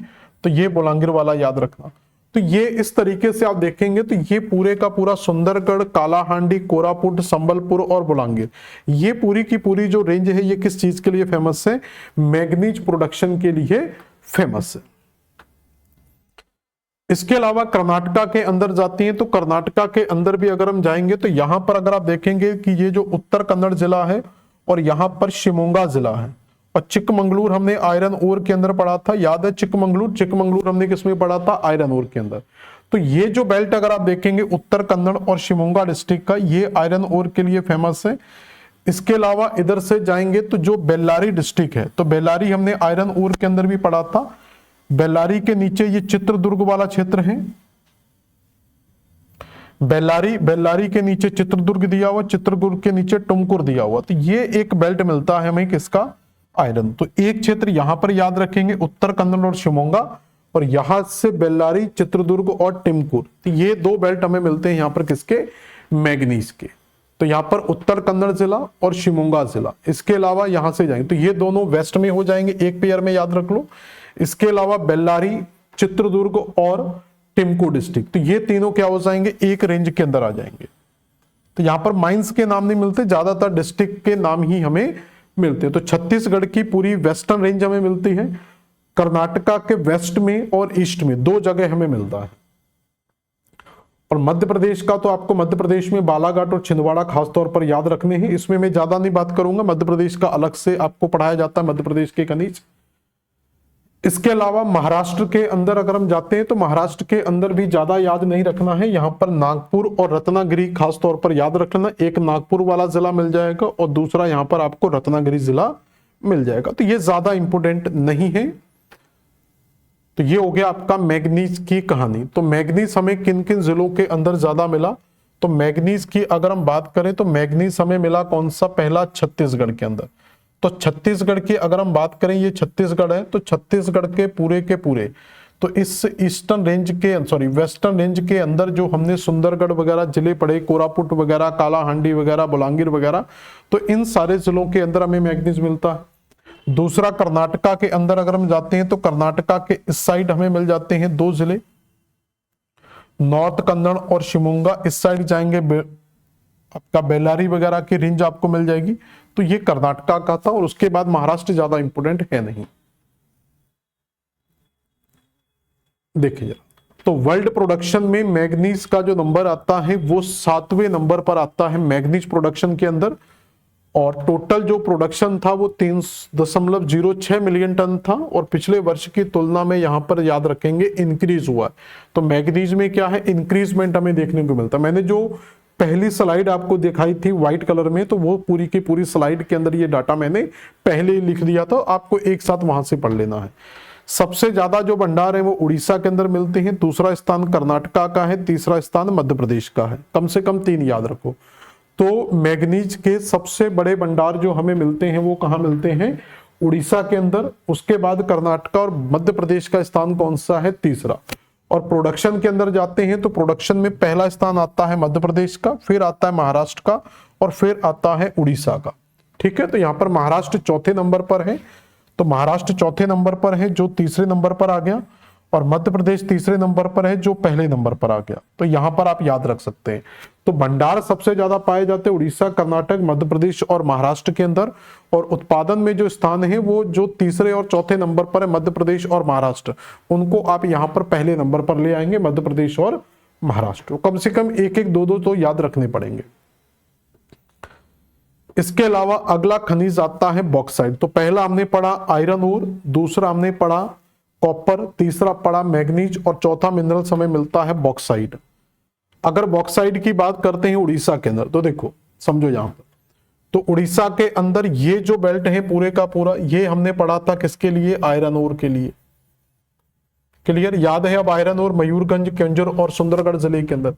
तो ये बोलांगीर वाला याद रखना। तो ये इस तरीके से आप देखेंगे तो ये पूरे का पूरा सुंदरगढ़, कालाहांडी, कोरापुट, संबलपुर और बुलांगीर, ये पूरी की पूरी जो रेंज है ये किस चीज के लिए फेमस है? मैग्नीज प्रोडक्शन के लिए फेमस है। इसके अलावा कर्नाटका के अंदर जाती हैं तो कर्नाटका के अंदर भी अगर हम जाएंगे तो यहां पर अगर आप देखेंगे कि ये जो उत्तर कन्नड़ जिला है और यहां पर शिमोगा जिला है, और चिकमंगलूर हमने आयरन ओर के अंदर पढ़ा था, याद है चिकमंगलूर हमने किसमें पढ़ा था? आयरन ओर के अंदर। तो ये जो बेल्ट अगर आप देखेंगे उत्तर कन्नड़ और शिमोगा डिस्ट्रिक्ट का, ये आयरन ओर के लिए फेमस है। इसके अलावा इधर से जाएंगे तो जो बेल्लारी डिस्ट्रिक्ट है, तो बेल्लारी हमने आयरन ओर के अंदर भी पढ़ा था। बेल्लारी के नीचे ये चित्रदुर्ग वाला क्षेत्र है, बेल्लारी के नीचे चित्रदुर्ग दिया हुआ, चित्रदुर्ग के नीचे टुमकुर दिया हुआ। तो ये एक बेल्ट मिलता है हमें किसका? आयरन। तो एक क्षेत्र यहां पर याद रखेंगे उत्तर कन्नड़ और शिमोगा, और यहां से बेल्लारी, चित्रदुर्ग और टिमकुर, तो ये दो बेल्ट हमें मिलते हैं यहां पर किसके? मैग्नीज के। तो यहां पर उत्तर कन्नड़ जिला और शिमोगा जिला। इसके अलावा यहां से जाएंगे तो ये दोनों वेस्ट में हो जाएंगे, एक पेयर में याद रख लो। इसके अलावा बेल्लारी, चित्रदुर्ग और टिमकुर डिस्ट्रिक्ट, तो ये तीनों क्या हो जाएंगे? एक रेंज के अंदर आ जाएंगे। तो यहां पर माइंस के नाम नहीं मिलते, ज्यादातर डिस्ट्रिक्ट के नाम ही हमें मिलते हैं। तो छत्तीसगढ़ की पूरी वेस्टर्न रेंज हमें मिलती है, कर्नाटका के वेस्ट में और ईस्ट में दो जगह हमें मिलता है। और मध्य प्रदेश का तो आपको मध्य प्रदेश में बालाघाट और छिंदवाड़ा खासतौर पर याद रखने हैं, इसमें मैं ज्यादा नहीं बात करूंगा, मध्य प्रदेश का अलग से आपको पढ़ाया जाता है, मध्य प्रदेश के खनिज। इसके अलावा महाराष्ट्र के अंदर अगर हम जाते हैं तो महाराष्ट्र के अंदर भी ज्यादा याद नहीं रखना है, यहां पर नागपुर और रत्नागिरी खासतौर पर याद रखना। एक नागपुर वाला जिला मिल जाएगा और दूसरा यहां पर आपको रत्नागिरी जिला मिल जाएगा, तो ये ज्यादा इंपोर्टेंट नहीं है। तो ये हो गया आपका मैग्नीज की कहानी। तो मैग्नीज हमें किन किन जिलों के अंदर ज्यादा मिला? तो मैग्नीज की अगर हम बात करें तो मैग्नीज हमें मिला कौन सा? पहला छत्तीसगढ़ के अंदर। तो छत्तीसगढ़ की अगर हम बात करें, ये छत्तीसगढ़ है, तो छत्तीसगढ़ के पूरे तो इस ईस्टर्न रेंज के वेस्टर्न रेंज के अंदर जो हमने सुंदरगढ़ वगैरह जिले पढ़े, कोरापुट वगैरह, कालाहांडी वगैरह, बुलांगीर वगैरह, तो इन सारे जिलों के अंदर हमें मैग्नीज मिलता है। दूसरा कर्नाटका के अंदर अगर हम जाते हैं तो कर्नाटका के इस साइड हमें मिल जाते हैं दो जिले, नॉर्थ कन्नड़ और शिमोगा। इस साइड जाएंगे आपका बेल्लारी वगैरह की रेंज आपको मिल जाएगी। तो ये कर्नाटका का था, और उसके बाद महाराष्ट्र ज्यादा इंपोर्टेंट है नहीं। देखिए जरा, तो वर्ल्ड प्रोडक्शन में मैग्नीज का जो नंबर आता है वो 7वें नंबर पर आता है मैग्नीज प्रोडक्शन के अंदर। और टोटल जो प्रोडक्शन था वो 3.06 मिलियन टन था, और पिछले वर्ष की तुलना में यहां पर याद रखेंगे इंक्रीज हुआ है। तो मैग्नीज में क्या है? इंक्रीजमेंट हमें देखने को मिलता है। मैंने जो पहली स्लाइड आपको दिखाई थी व्हाइट कलर में, तो वो पूरी की पूरी स्लाइड के अंदर ये डाटा मैंने पहले ही लिख दिया था, आपको एक साथ वहां से पढ़ लेना है। सबसे ज्यादा जो भंडार है वो उड़ीसा के अंदर मिलते हैं, दूसरा स्थान कर्नाटका का है, तीसरा स्थान मध्य प्रदेश का है। कम से कम 3 याद रखो। तो मैग्नीज के सबसे बड़े भंडार जो हमें मिलते हैं वो कहां मिलते हैं? उड़ीसा के अंदर। उसके बाद कर्नाटका और मध्य प्रदेश का स्थान कौन सा है? तीसरा। और प्रोडक्शन के अंदर जाते हैं तो प्रोडक्शन में पहला स्थान आता है मध्य प्रदेश का, फिर आता है महाराष्ट्र का, और फिर आता है उड़ीसा का। ठीक है, तो यहां पर महाराष्ट्र चौथे नंबर पर है, तो महाराष्ट्र चौथे नंबर पर है जो तीसरे नंबर पर आ गया, और मध्य प्रदेश तीसरे नंबर पर है जो पहले नंबर पर आ गया। तो यहां पर आप याद रख सकते हैं। तो भंडार सबसे ज्यादा पाए जाते हैं उड़ीसा, कर्नाटक, मध्य प्रदेश और महाराष्ट्र के अंदर, और उत्पादन में जो स्थान है वो जो तीसरे और चौथे नंबर पर है मध्य प्रदेश और महाराष्ट्र, उनको आप यहां पर पहले नंबर पर ले आएंगे, मध्य प्रदेश और महाराष्ट्र। कम से कम एक एक दो तो याद रखने पड़ेंगे। इसके अलावा अगला खनिज आता है बॉक्साइट। तो पहला हमने पढ़ा आयरन ओर, दूसरा हमने पढ़ा कॉपर, तीसरा पढ़ा मैग्नीज, और चौथा मिनरल हमें मिलता है बॉक्साइट। अगर बॉक्साइट की बात करते हैं उड़ीसा के अंदर, तो देखो समझो यहां पर, तो उड़ीसा के अंदर ये जो बेल्ट है पूरे का पूरा, ये हमने पढ़ा था किसके लिए? आयरन ओर के लिए। क्लियर? याद है अब आयरन ओर मयूरगंज, केंजर और सुंदरगढ़ जिले के अंदर।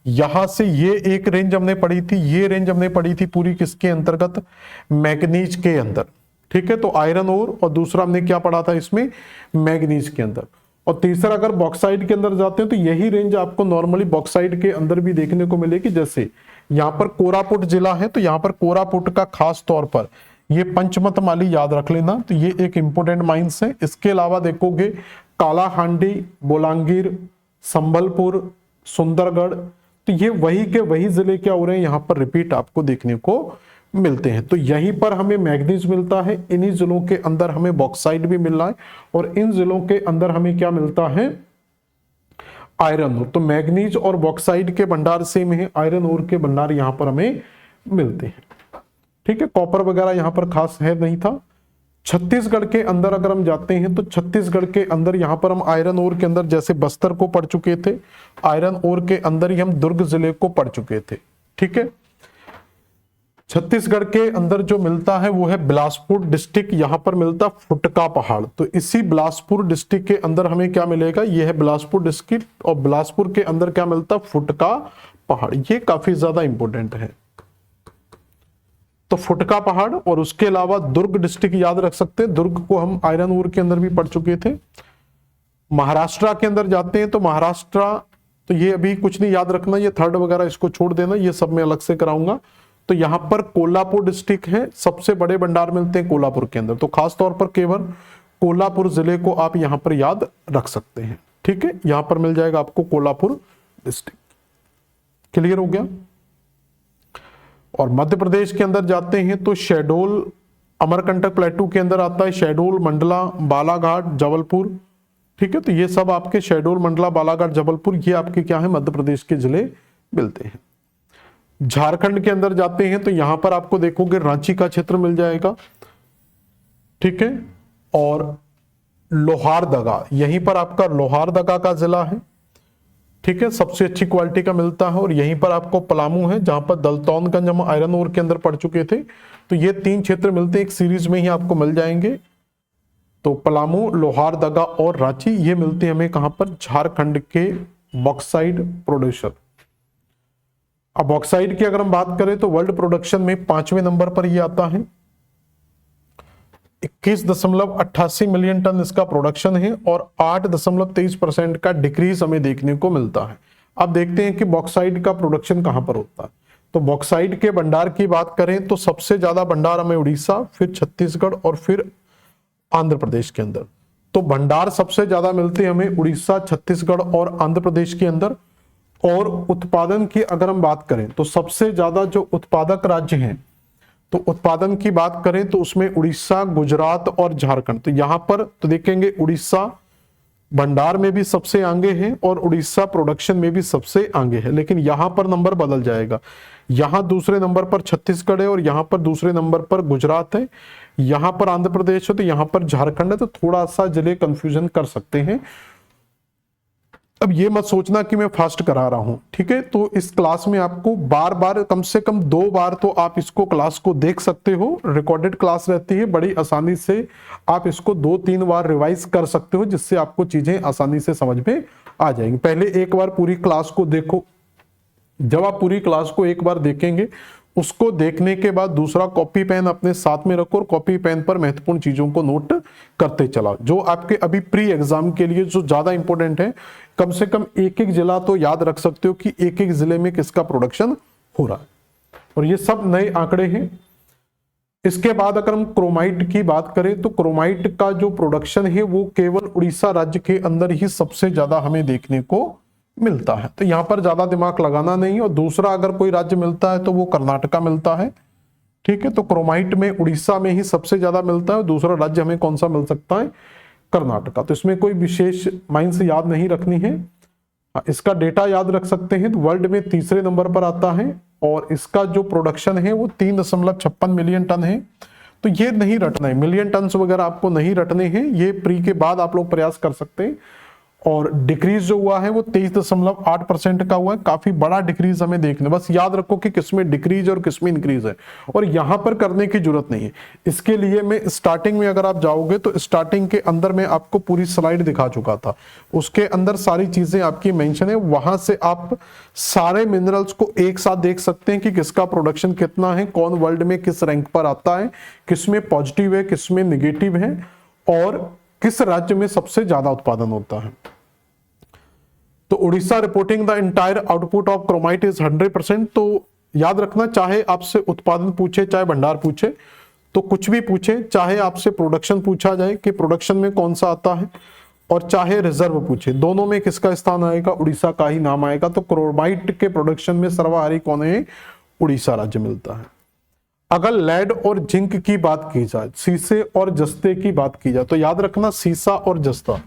यहां से ये एक रेंज हमने पढ़ी थी, ये रेंज हमने पढ़ी थी पूरी किसके अंतर्गत? मैग्नीज के अंदर। ठीक है, तो आयरन ओर, और दूसरा हमने क्या पढ़ा था इसमें? मैग्नीज के अंदर। और तीसरा अगर बॉक्साइट के अंदर जाते हैं तो यही रेंज आपको नॉर्मली बॉक्साइट के अंदर भी देखने को मिलेगी। जैसे यहाँ पर कोरापुट जिला है, तो यहाँ पर कोरापुट का खास तौर पर ये पंचमतमाली याद रख लेना, तो ये एक इंपोर्टेंट माइंस है। इसके अलावा देखोगे कालाहांडी, बोलांगीर, संबलपुर, सुंदरगढ़। तो ये वही के वही जिले क्या हो रहे हैं, यहां पर रिपीट आपको देखने को मिलते हैं। तो यहीं पर हमें मैग्नीज मिलता है, इन्हीं जिलों के अंदर हमें बॉक्साइट भी मिल रहा है, और इन जिलों के अंदर हमें क्या मिलता है, आयरन ओर। तो मैग्नीज और बॉक्साइट के भंडार सेम है, आयरन ओर के भंडार यहां पर हमें मिलते हैं। ठीक है, कॉपर वगैरह यहां पर खास है नहीं था। छत्तीसगढ़ के अंदर अगर हम जाते हैं तो छत्तीसगढ़ के अंदर यहां पर हम आयरन ओर के अंदर जैसे बस्तर को पढ़ चुके थे, आयरन ओर के अंदर ही हम दुर्ग जिले को पढ़ चुके थे। ठीक है, छत्तीसगढ़ के अंदर जो मिलता है वो है बिलासपुर डिस्ट्रिक्ट, यहां पर मिलता फुटका पहाड़। तो इसी बिलासपुर डिस्ट्रिक्ट के अंदर हमें क्या मिलेगा, ये है बिलासपुर डिस्ट्रिक्ट, और बिलासपुर के अंदर क्या मिलता, फुटका पहाड़। ये काफी ज्यादा इंपॉर्टेंट है। तो फुटका पहाड़, और उसके अलावा दुर्ग डिस्ट्रिक्ट याद रख सकते हैं, दुर्ग को हम आयरन ओर के अंदर भी पढ़ चुके थे। महाराष्ट्र के अंदर जाते हैं तो महाराष्ट्र, तो ये अभी कुछ नहीं याद रखना, ये थर्ड वगैरह इसको छोड़ देना, ये सब मैं अलग से कराऊंगा। तो यहां पर कोल्हापुर डिस्ट्रिक्ट है, सबसे बड़े भंडार मिलते हैं कोल्हापुर के अंदर। तो खास तौर पर केवल कोल्हापुर जिले को आप यहां पर याद रख सकते हैं। ठीक है, यहां पर मिल जाएगा आपको कोल्हापुर डिस्ट्रिक्ट। क्लियर हो गया। और मध्य प्रदेश के अंदर जाते हैं तो शहडोल अमरकंटक प्लेटू के अंदर आता है, शहडोल, मंडला, बालाघाट, जबलपुर। ठीक है, तो ये सब आपके शहडोल, मंडला, बालाघाट, जबलपुर, ये आपके क्या है, मध्य प्रदेश के जिले मिलते हैं। झारखंड के अंदर जाते हैं तो यहां पर आपको देखोगे रांची का क्षेत्र मिल जाएगा। ठीक है, और लोहारदगा, यहीं पर आपका लोहारदगा का जिला है। ठीक है, सबसे अच्छी क्वालिटी का मिलता है। और यहीं पर आपको पलामू है, जहां पर दलतौनगंज हम आयरन ओर के अंदर पढ़ चुके थे। तो ये 3 क्षेत्र मिलते हैं, एक सीरीज में ही आपको मिल जाएंगे। तो पलामू, लोहारदगा और रांची, ये मिलते हैं हमें कहां पर, झारखंड के बॉक्साइट प्रोड्यूसर। अब बॉक्साइट की अगर हम बात करें तो वर्ल्ड प्रोडक्शन में 5वें नंबर पर ये आता है, 21.88 मिलियन टन इसका प्रोडक्शन है, और 8.23% का डिक्रीज हमें देखने को मिलता है। अब देखते हैं कि बॉक्साइट का प्रोडक्शन कहां पर होता है। तो बॉक्साइट के भंडार की बात करें तो सबसे ज्यादा भंडार हमें उड़ीसा, फिर छत्तीसगढ़ और फिर आंध्र प्रदेश के अंदर। तो भंडार सबसे ज्यादा मिलते हैं हमें उड़ीसा, छत्तीसगढ़ और आंध्र प्रदेश के अंदर। और उत्पादन की अगर हम बात करें तो सबसे ज्यादा जो उत्पादक राज्य हैं, तो उत्पादन की बात करें तो उसमें उड़ीसा, गुजरात और झारखंड। तो यहां पर तो देखेंगे उड़ीसा भंडार में भी सबसे आगे है और उड़ीसा प्रोडक्शन में भी सबसे आगे है, लेकिन यहां पर नंबर बदल जाएगा। यहां दूसरे नंबर पर छत्तीसगढ़ है और यहां पर दूसरे नंबर पर गुजरात है, यहां पर आंध्र प्रदेश है, तो यहां पर झारखंड है। तो थोड़ा सा जिले कंफ्यूजन कर सकते हैं। अब ये मत सोचना कि मैं फास्ट करा रहा हूं। ठीक है, तो इस क्लास में आपको बार बार, कम से कम 2 बार तो आप इसको क्लास को देख सकते हो। रिकॉर्डेड क्लास रहती है, बड़ी आसानी से आप इसको 2-3 बार रिवाइज कर सकते हो, जिससे आपको चीजें आसानी से समझ में आ जाएंगी। पहले एक बार पूरी क्लास को देखो। जब आप पूरी क्लास को एक बार देखेंगे, उसको देखने के बाद दूसरा कॉपी पेन अपने साथ में रखो और कॉपी पेन पर महत्वपूर्ण चीजों को नोट करते चलाओ, जो आपके अभी प्री एग्जाम के लिए जो ज्यादा इंपॉर्टेंट है। कम से कम एक जिला तो याद रख सकते हो कि एक जिले में किसका प्रोडक्शन हो रहा है, और ये सब नए आंकड़े हैं। इसके बाद अगर हम क्रोमाइट की बात करें तो क्रोमाइट का जो प्रोडक्शन है वो केवल उड़ीसा राज्य के अंदर ही सबसे ज्यादा हमें देखने को मिलता है। तो यहां पर ज्यादा दिमाग लगाना नहीं। और दूसरा अगर कोई राज्य मिलता है तो वो कर्नाटका मिलता है। ठीक है, तो क्रोमाइट में उड़ीसा में ही सबसे ज्यादा मिलता है, दूसरा राज्य हमें कौन सा मिल सकता है, कर्नाटका। तो इसमें कोई विशेष माइंड से याद नहीं रखनी है, इसका डेटा याद रख सकते हैं। तो वर्ल्ड में तीसरे नंबर पर आता है और इसका जो प्रोडक्शन है वो 3.56 मिलियन टन है। तो ये नहीं रटना है, मिलियन टन वगैरह आपको नहीं रटने हैं, ये प्री के बाद आप लोग प्रयास कर सकते हैं। और डिक्रीज जो हुआ है वो 23.8% का हुआ है, काफी बड़ा डिक्रीज हमें देखने। बस याद रखो कि किसमें डिक्रीज और किसमें इंक्रीज है, और यहां पर करने की जरूरत नहीं है। इसके लिए मैं स्टार्टिंग में अगर आप जाओगे तो स्टार्टिंग के अंदर मैं आपको पूरी स्लाइड दिखा चुका था, उसके अंदर सारी चीजें आपकी मेंशन है। वहां से आप सारे मिनरल्स को एक साथ देख सकते हैं कि किसका प्रोडक्शन कितना है, कौन वर्ल्ड में किस रैंक पर आता है, किसमें पॉजिटिव है, किसमें निगेटिव है, और किस राज्य में सबसे ज्यादा उत्पादन होता है। तो Orissa reporting the entire output of chromite is 100%। तो याद रखना, चाहे आपसे उत्पादन पूछे चाहे भंडार पूछे, तो कुछ भी पूछे, चाहे आपसे प्रोडक्शन पूछा जाए कि प्रोडक्शन में कौन सा आता है, और चाहे रिजर्व पूछे, दोनों में किसका स्थान आएगा? उड़ीसा का ही नाम आएगा। तो क्रोमाइट के प्रोडक्शन में सर्वाहारी कौन है? उड़ीसा राज्य मिलता है। अगर लेड और जिंक की बात की जाए, सीसे और जस्ते की बात की जाए, तो याद रखना सीसा और जस्ता,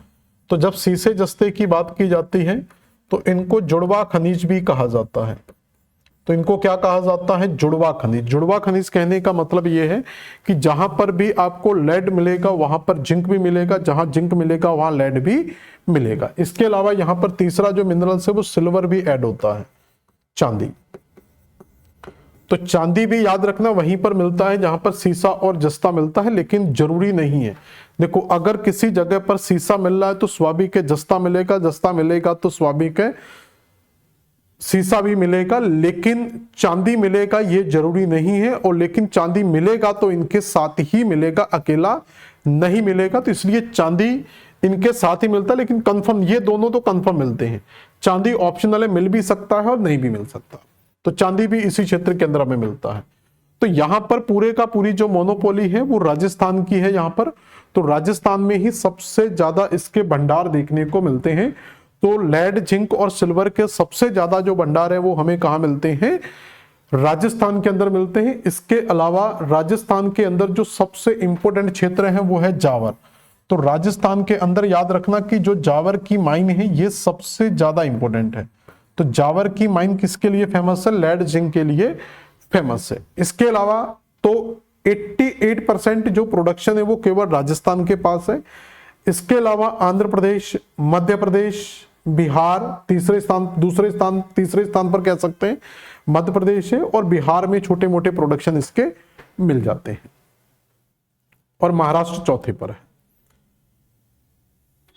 तो जब सीसे जस्ते की बात की जाती है तो इनको जुड़वा खनिज भी कहा जाता है। तो इनको क्या कहा जाता है? जुड़वा खनिज। जुड़वा खनिज कहने का मतलब यह है कि जहां पर भी आपको लेड मिलेगा वहां पर जिंक भी मिलेगा, जहां जिंक मिलेगा वहां लेड भी मिलेगा। इसके अलावा यहां पर तीसरा जो मिनरल्स है वो सिल्वर भी ऐड होता है, चांदी। तो चांदी भी याद रखना वहीं पर मिलता है जहां पर सीसा और जस्ता मिलता है, लेकिन जरूरी नहीं है। देखो, अगर किसी जगह पर सीसा मिल रहा है तो स्वाभाविक है जस्ता मिलेगा, जस्ता मिलेगा तो स्वाभाविक है सीसा भी मिलेगा, लेकिन चांदी मिलेगा ये जरूरी नहीं है। और लेकिन चांदी मिलेगा तो इनके साथ ही मिलेगा, अकेला नहीं मिलेगा। तो इसलिए चांदी इनके साथ ही मिलता है, लेकिन कंफर्म, ये दोनों तो कंफर्म मिलते हैं। चांदी ऑप्शनल है, मिल भी सकता है और नहीं भी मिल सकता। तो चांदी भी इसी क्षेत्र के अंदर हमें मिलता है। तो यहां पर पूरे का पूरी जो मोनोपोली है वो राजस्थान की है यहां पर। तो राजस्थान में ही सबसे ज्यादा इसके भंडार देखने को मिलते हैं। तो लेड, जिंक और सिल्वर के सबसे ज्यादा जो भंडार है वो हमें कहां मिलते हैं? राजस्थान के अंदर मिलते हैं। इसके अलावा राजस्थान के अंदर जो सबसे इंपॉर्टेंट क्षेत्र है वो है जावर। तो राजस्थान के अंदर याद रखना कि जो जावर की माइन है ये सबसे ज्यादा इंपॉर्टेंट है। तो जावर की माइन किसके लिए फेमस है? लेड, जिंक के लिए फेमस है। इसके अलावा तो 88% जो प्रोडक्शन है वो केवल राजस्थान के पास है। इसके अलावा आंध्र प्रदेश, मध्य प्रदेश, बिहार तीसरे स्थान पर कह सकते हैं मध्य प्रदेश है, और बिहार में छोटे मोटे प्रोडक्शन इसके मिल जाते हैं, और महाराष्ट्र चौथे पर है।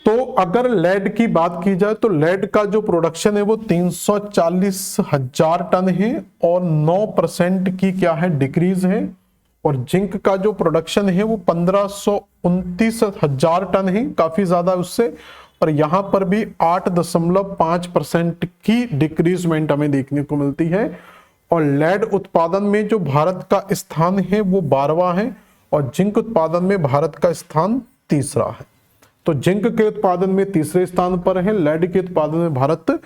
तो अगर लेड की बात की जाए तो लेड का जो प्रोडक्शन है वो 340,000 टन है, और 9% की क्या है? डिक्रीज है। और जिंक का जो प्रोडक्शन है वो 1529,000 टन है, काफी ज्यादा उससे। और यहां पर भी 8.5% की डिक्रीजमेंट हमें देखने को मिलती है। और लेड उत्पादन में जो भारत का स्थान है वो 12वां है, और जिंक उत्पादन में भारत का स्थान तीसरा है। तो जिंक के उत्पादन में तीसरे स्थान पर है, लेड के उत्पादन में भारत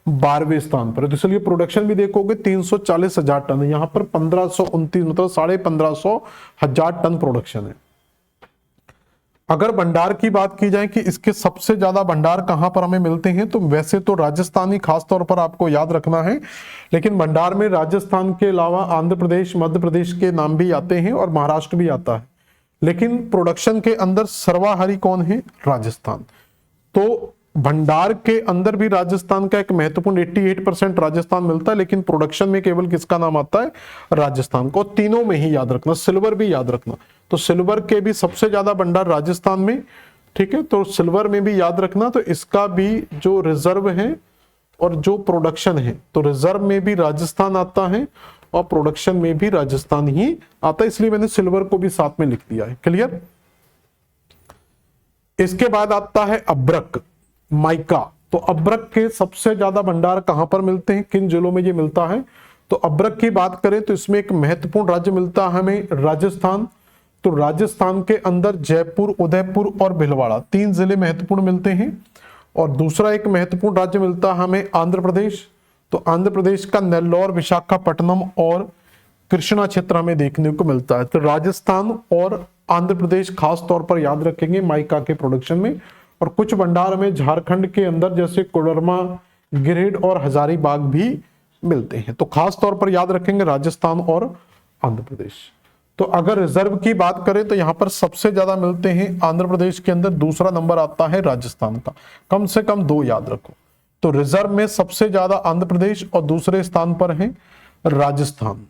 12वें स्थान पर है। तो इसलिए प्रोडक्शन भी देखोगे 340,000 टन है, यहां पर 1529 मतलब 15,500 टन प्रोडक्शन है। अगर भंडार की बात की जाए कि इसके सबसे ज्यादा भंडार कहां पर हमें मिलते हैं, तो वैसे तो राजस्थान ही खास तौर पर आपको याद रखना है, लेकिन भंडार में राजस्थान के अलावा आंध्र प्रदेश, मध्य प्रदेश के नाम भी आते हैं और महाराष्ट्र भी आता है। लेकिन प्रोडक्शन के अंदर सर्वाहारी कौन है? राजस्थान। तो भंडार के अंदर भी राजस्थान का एक महत्वपूर्ण 88% राजस्थान मिलता है, लेकिन प्रोडक्शन में केवल किसका नाम आता है? राजस्थान को। तीनों में ही याद रखना, सिल्वर भी याद रखना। तो सिल्वर के भी सबसे ज्यादा भंडार राजस्थान में, ठीक है। तो सिल्वर में भी याद रखना, तो इसका भी जो रिजर्व है और जो प्रोडक्शन है, तो रिजर्व में भी राजस्थान आता है और प्रोडक्शन में भी राजस्थान ही आता है, इसलिए मैंने सिल्वर को भी साथ में लिख दिया है। क्लियर? इसके बाद आता है अब्रक, माइका। तो अब्रक के सबसे ज्यादा भंडार कहां पर मिलते हैं, किन जिलों में ये मिलता है? तो अब्रक की बात करें तो इसमें एक महत्वपूर्ण राज्य मिलता है हमें, राजस्थान। तो राजस्थान के अंदर जयपुर, उदयपुर और भीलवाड़ा 3 जिले महत्वपूर्ण मिलते हैं। और दूसरा एक महत्वपूर्ण राज्य मिलता है हमें आंध्र प्रदेश। तो आंध्र प्रदेश का नेल्लोर, विशाखापट्टनम और कृष्णा क्षेत्र हमें देखने को मिलता है। तो राजस्थान और आंध्र प्रदेश खास तौर पर याद रखेंगे माइका के प्रोडक्शन में। और कुछ भंडार में झारखंड के अंदर जैसे कोडरमा, गिरिडीह और हजारीबाग भी मिलते हैं। तो खास तौर पर याद रखेंगे राजस्थान और आंध्र प्रदेश। तो अगर रिजर्व की बात करें तो यहां पर सबसे ज्यादा मिलते हैं आंध्र प्रदेश के अंदर, दूसरा नंबर आता है राजस्थान का। कम से कम 2 याद रखो। तो रिजर्व में सबसे ज्यादा आंध्र प्रदेश और दूसरे स्थान पर है राजस्थान।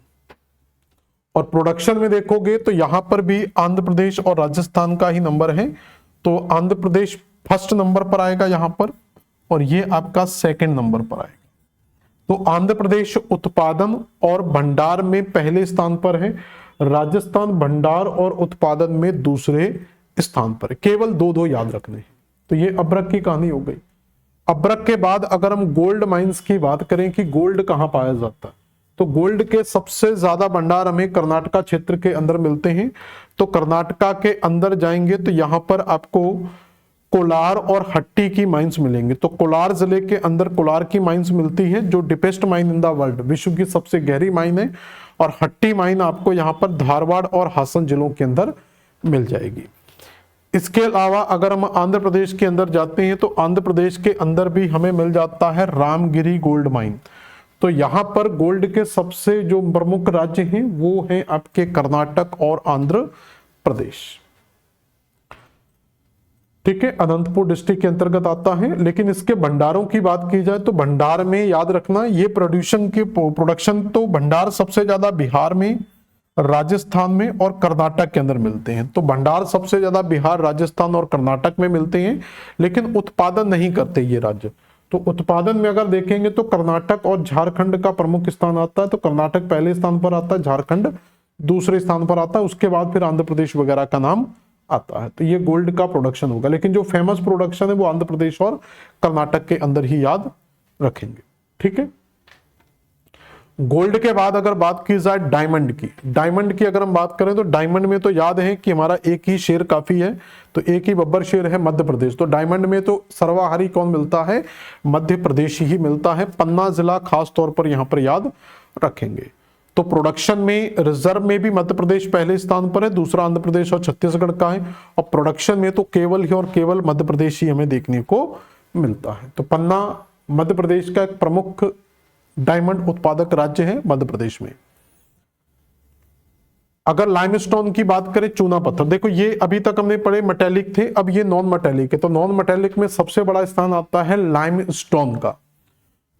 और प्रोडक्शन में देखोगे तो यहां पर भी आंध्र प्रदेश और राजस्थान का ही नंबर है। तो आंध्र प्रदेश फर्स्ट नंबर पर आएगा यहां पर, और ये आपका सेकंड नंबर पर आएगा। तो आंध्र प्रदेश उत्पादन और भंडार में पहले स्थान पर है, राजस्थान भंडार और उत्पादन में दूसरे स्थान पर है। केवल 2-2 याद रखने हैं। तो ये अब्रक की कहानी हो गई। अब्रक के बाद अगर हम गोल्ड माइंस की बात करें कि गोल्ड कहां पाया जाता है, तो गोल्ड के सबसे ज्यादा भंडार हमें कर्नाटका क्षेत्र के अंदर मिलते हैं। तो कर्नाटका के अंदर जाएंगे तो यहां पर आपको कोलार और हट्टी की माइंस मिलेंगे। तो कोलार जिले के अंदर कोलार की माइंस मिलती है जो deepest mine in the world, विश्व की सबसे गहरी माइन है। और हट्टी माइन आपको यहाँ पर धारवाड़ और हासन जिलों के अंदर मिल जाएगी। इसके अलावा अगर हम आंध्र प्रदेश के अंदर जाते हैं तो आंध्र प्रदेश के अंदर भी हमें मिल जाता है रामगिरी गोल्ड माइन। तो यहां पर गोल्ड के सबसे जो प्रमुख राज्य हैं वो हैं आपके कर्नाटक और आंध्र प्रदेश। ठीक है, अनंतपुर डिस्ट्रिक्ट के अंतर्गत आता है। लेकिन इसके भंडारों की बात की जाए तो भंडार में याद रखना ये प्रोडक्शन तो भंडार सबसे ज्यादा बिहार में, राजस्थान में और कर्नाटक के अंदर मिलते हैं। तो भंडार सबसे ज्यादा बिहार, राजस्थान और कर्नाटक में मिलते हैं, लेकिन उत्पादन नहीं करते ये राज्य। तो उत्पादन में अगर देखेंगे तो कर्नाटक और झारखंड का प्रमुख स्थान आता है। तो कर्नाटक पहले स्थान पर आता है, झारखंड दूसरे स्थान पर आता है, उसके बाद फिर आंध्र प्रदेश वगैरह का नाम आता है। तो ये गोल्ड का प्रोडक्शन होगा, लेकिन जो फेमस प्रोडक्शन है वो आंध्र प्रदेश और कर्नाटक के अंदर ही याद रखेंगे। ठीक है, गोल्ड के बाद अगर बात की जाए डायमंड की अगर हम बात करें तो डायमंड में तो याद है कि हमारा एक ही शेर काफी है, तो एक ही बब्बर शेर है मध्य प्रदेश। तो डायमंड में तो सर्वाहारी कौन मिलता है, मध्य प्रदेश ही मिलता है। पन्ना जिला खास तौर पर यहां पर याद रखेंगे। तो प्रोडक्शन में रिजर्व में भी मध्य प्रदेश पहले स्थान पर है, दूसरा आंध्र प्रदेश और छत्तीसगढ़ का है। और प्रोडक्शन में तो केवल ही और केवल मध्य प्रदेश ही हमें देखने को मिलता है। तो पन्ना मध्य प्रदेश का एक प्रमुख डायमंड उत्पादक राज्य है मध्य प्रदेश में। अगर लाइमस्टोन की बात करें, चूना पत्थर, देखो ये अभी तक हमने पढ़े मेटेलिक थे, अब ये नॉन मेटेलिक है। तो नॉन मेटेलिक में सबसे बड़ा स्थान आता है लाइमस्टोन का।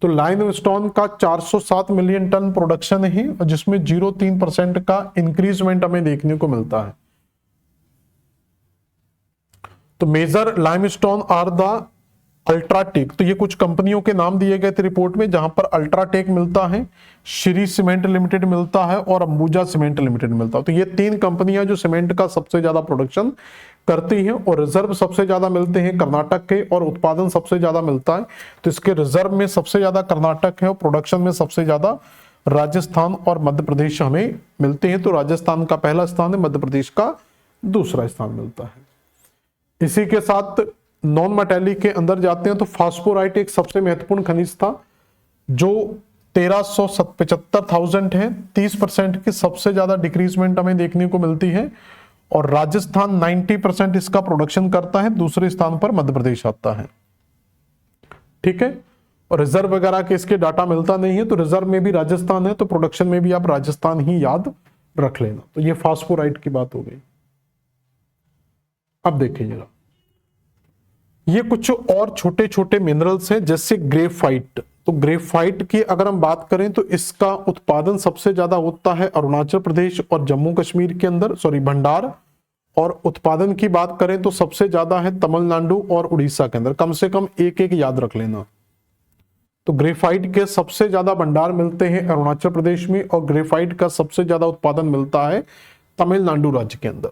तो लाइमस्टोन का 407 मिलियन टन प्रोडक्शन है, जिसमें 0.3% का इंक्रीजमेंट हमें देखने को मिलता है। तो major limestone are the UltraTech, तो ये कुछ कंपनियों के नाम दिए गए थे रिपोर्ट में, जहां पर अल्ट्राटेक मिलता है, श्री सीमेंट लिमिटेड मिलता है और अंबुजा सीमेंट लिमिटेड मिलता है। तो ये तीन कंपनियां जो सीमेंट का सबसे ज्यादा प्रोडक्शन करती हैं। और रिजर्व सबसे ज्यादा मिलते हैं कर्नाटक के, और उत्पादन सबसे ज्यादा मिलता है। तो इसके रिजर्व में सबसे ज्यादा कर्नाटक है और प्रोडक्शन में सबसे ज्यादा राजस्थान और मध्य प्रदेश हमें मिलते हैं। तो राजस्थान का पहला स्थान है, मध्य प्रदेश का दूसरा स्थान मिलता है। इसी के साथ नॉन मेटेलिक के अंदर जाते हैं तो फास्फोराइट एक सबसे महत्वपूर्ण खनिज था, जो 1375,000 है। 30% की सबसे ज्यादा डिक्रीजमेंट हमें देखने को मिलती है। और राजस्थान 90% इसका प्रोडक्शन करता है, दूसरे स्थान पर मध्य प्रदेश आता है। ठीक है, और रिजर्व वगैरह के इसके डाटा मिलता नहीं है, तो रिजर्व में भी राजस्थान है, तो प्रोडक्शन में भी आप राजस्थान ही याद रख लेना। तो ये फास्फोराइट की बात हो गई। अब देखिए जरा, ये कुछ और छोटे छोटे मिनरल्स हैं, जैसे ग्रेफाइट। तो ग्रेफाइट की अगर हम बात करें तो इसका उत्पादन सबसे ज्यादा होता है अरुणाचल प्रदेश और जम्मू कश्मीर के अंदर, भंडार। और उत्पादन की बात करें तो सबसे ज्यादा है तमिलनाडु और उड़ीसा के अंदर। कम से कम एक एक याद रख लेना। तो ग्रेफाइट के सबसे ज्यादा भंडार मिलते हैं अरुणाचल प्रदेश में, और ग्रेफाइट का सबसे ज्यादा उत्पादन मिलता है तमिलनाडु राज्य के अंदर।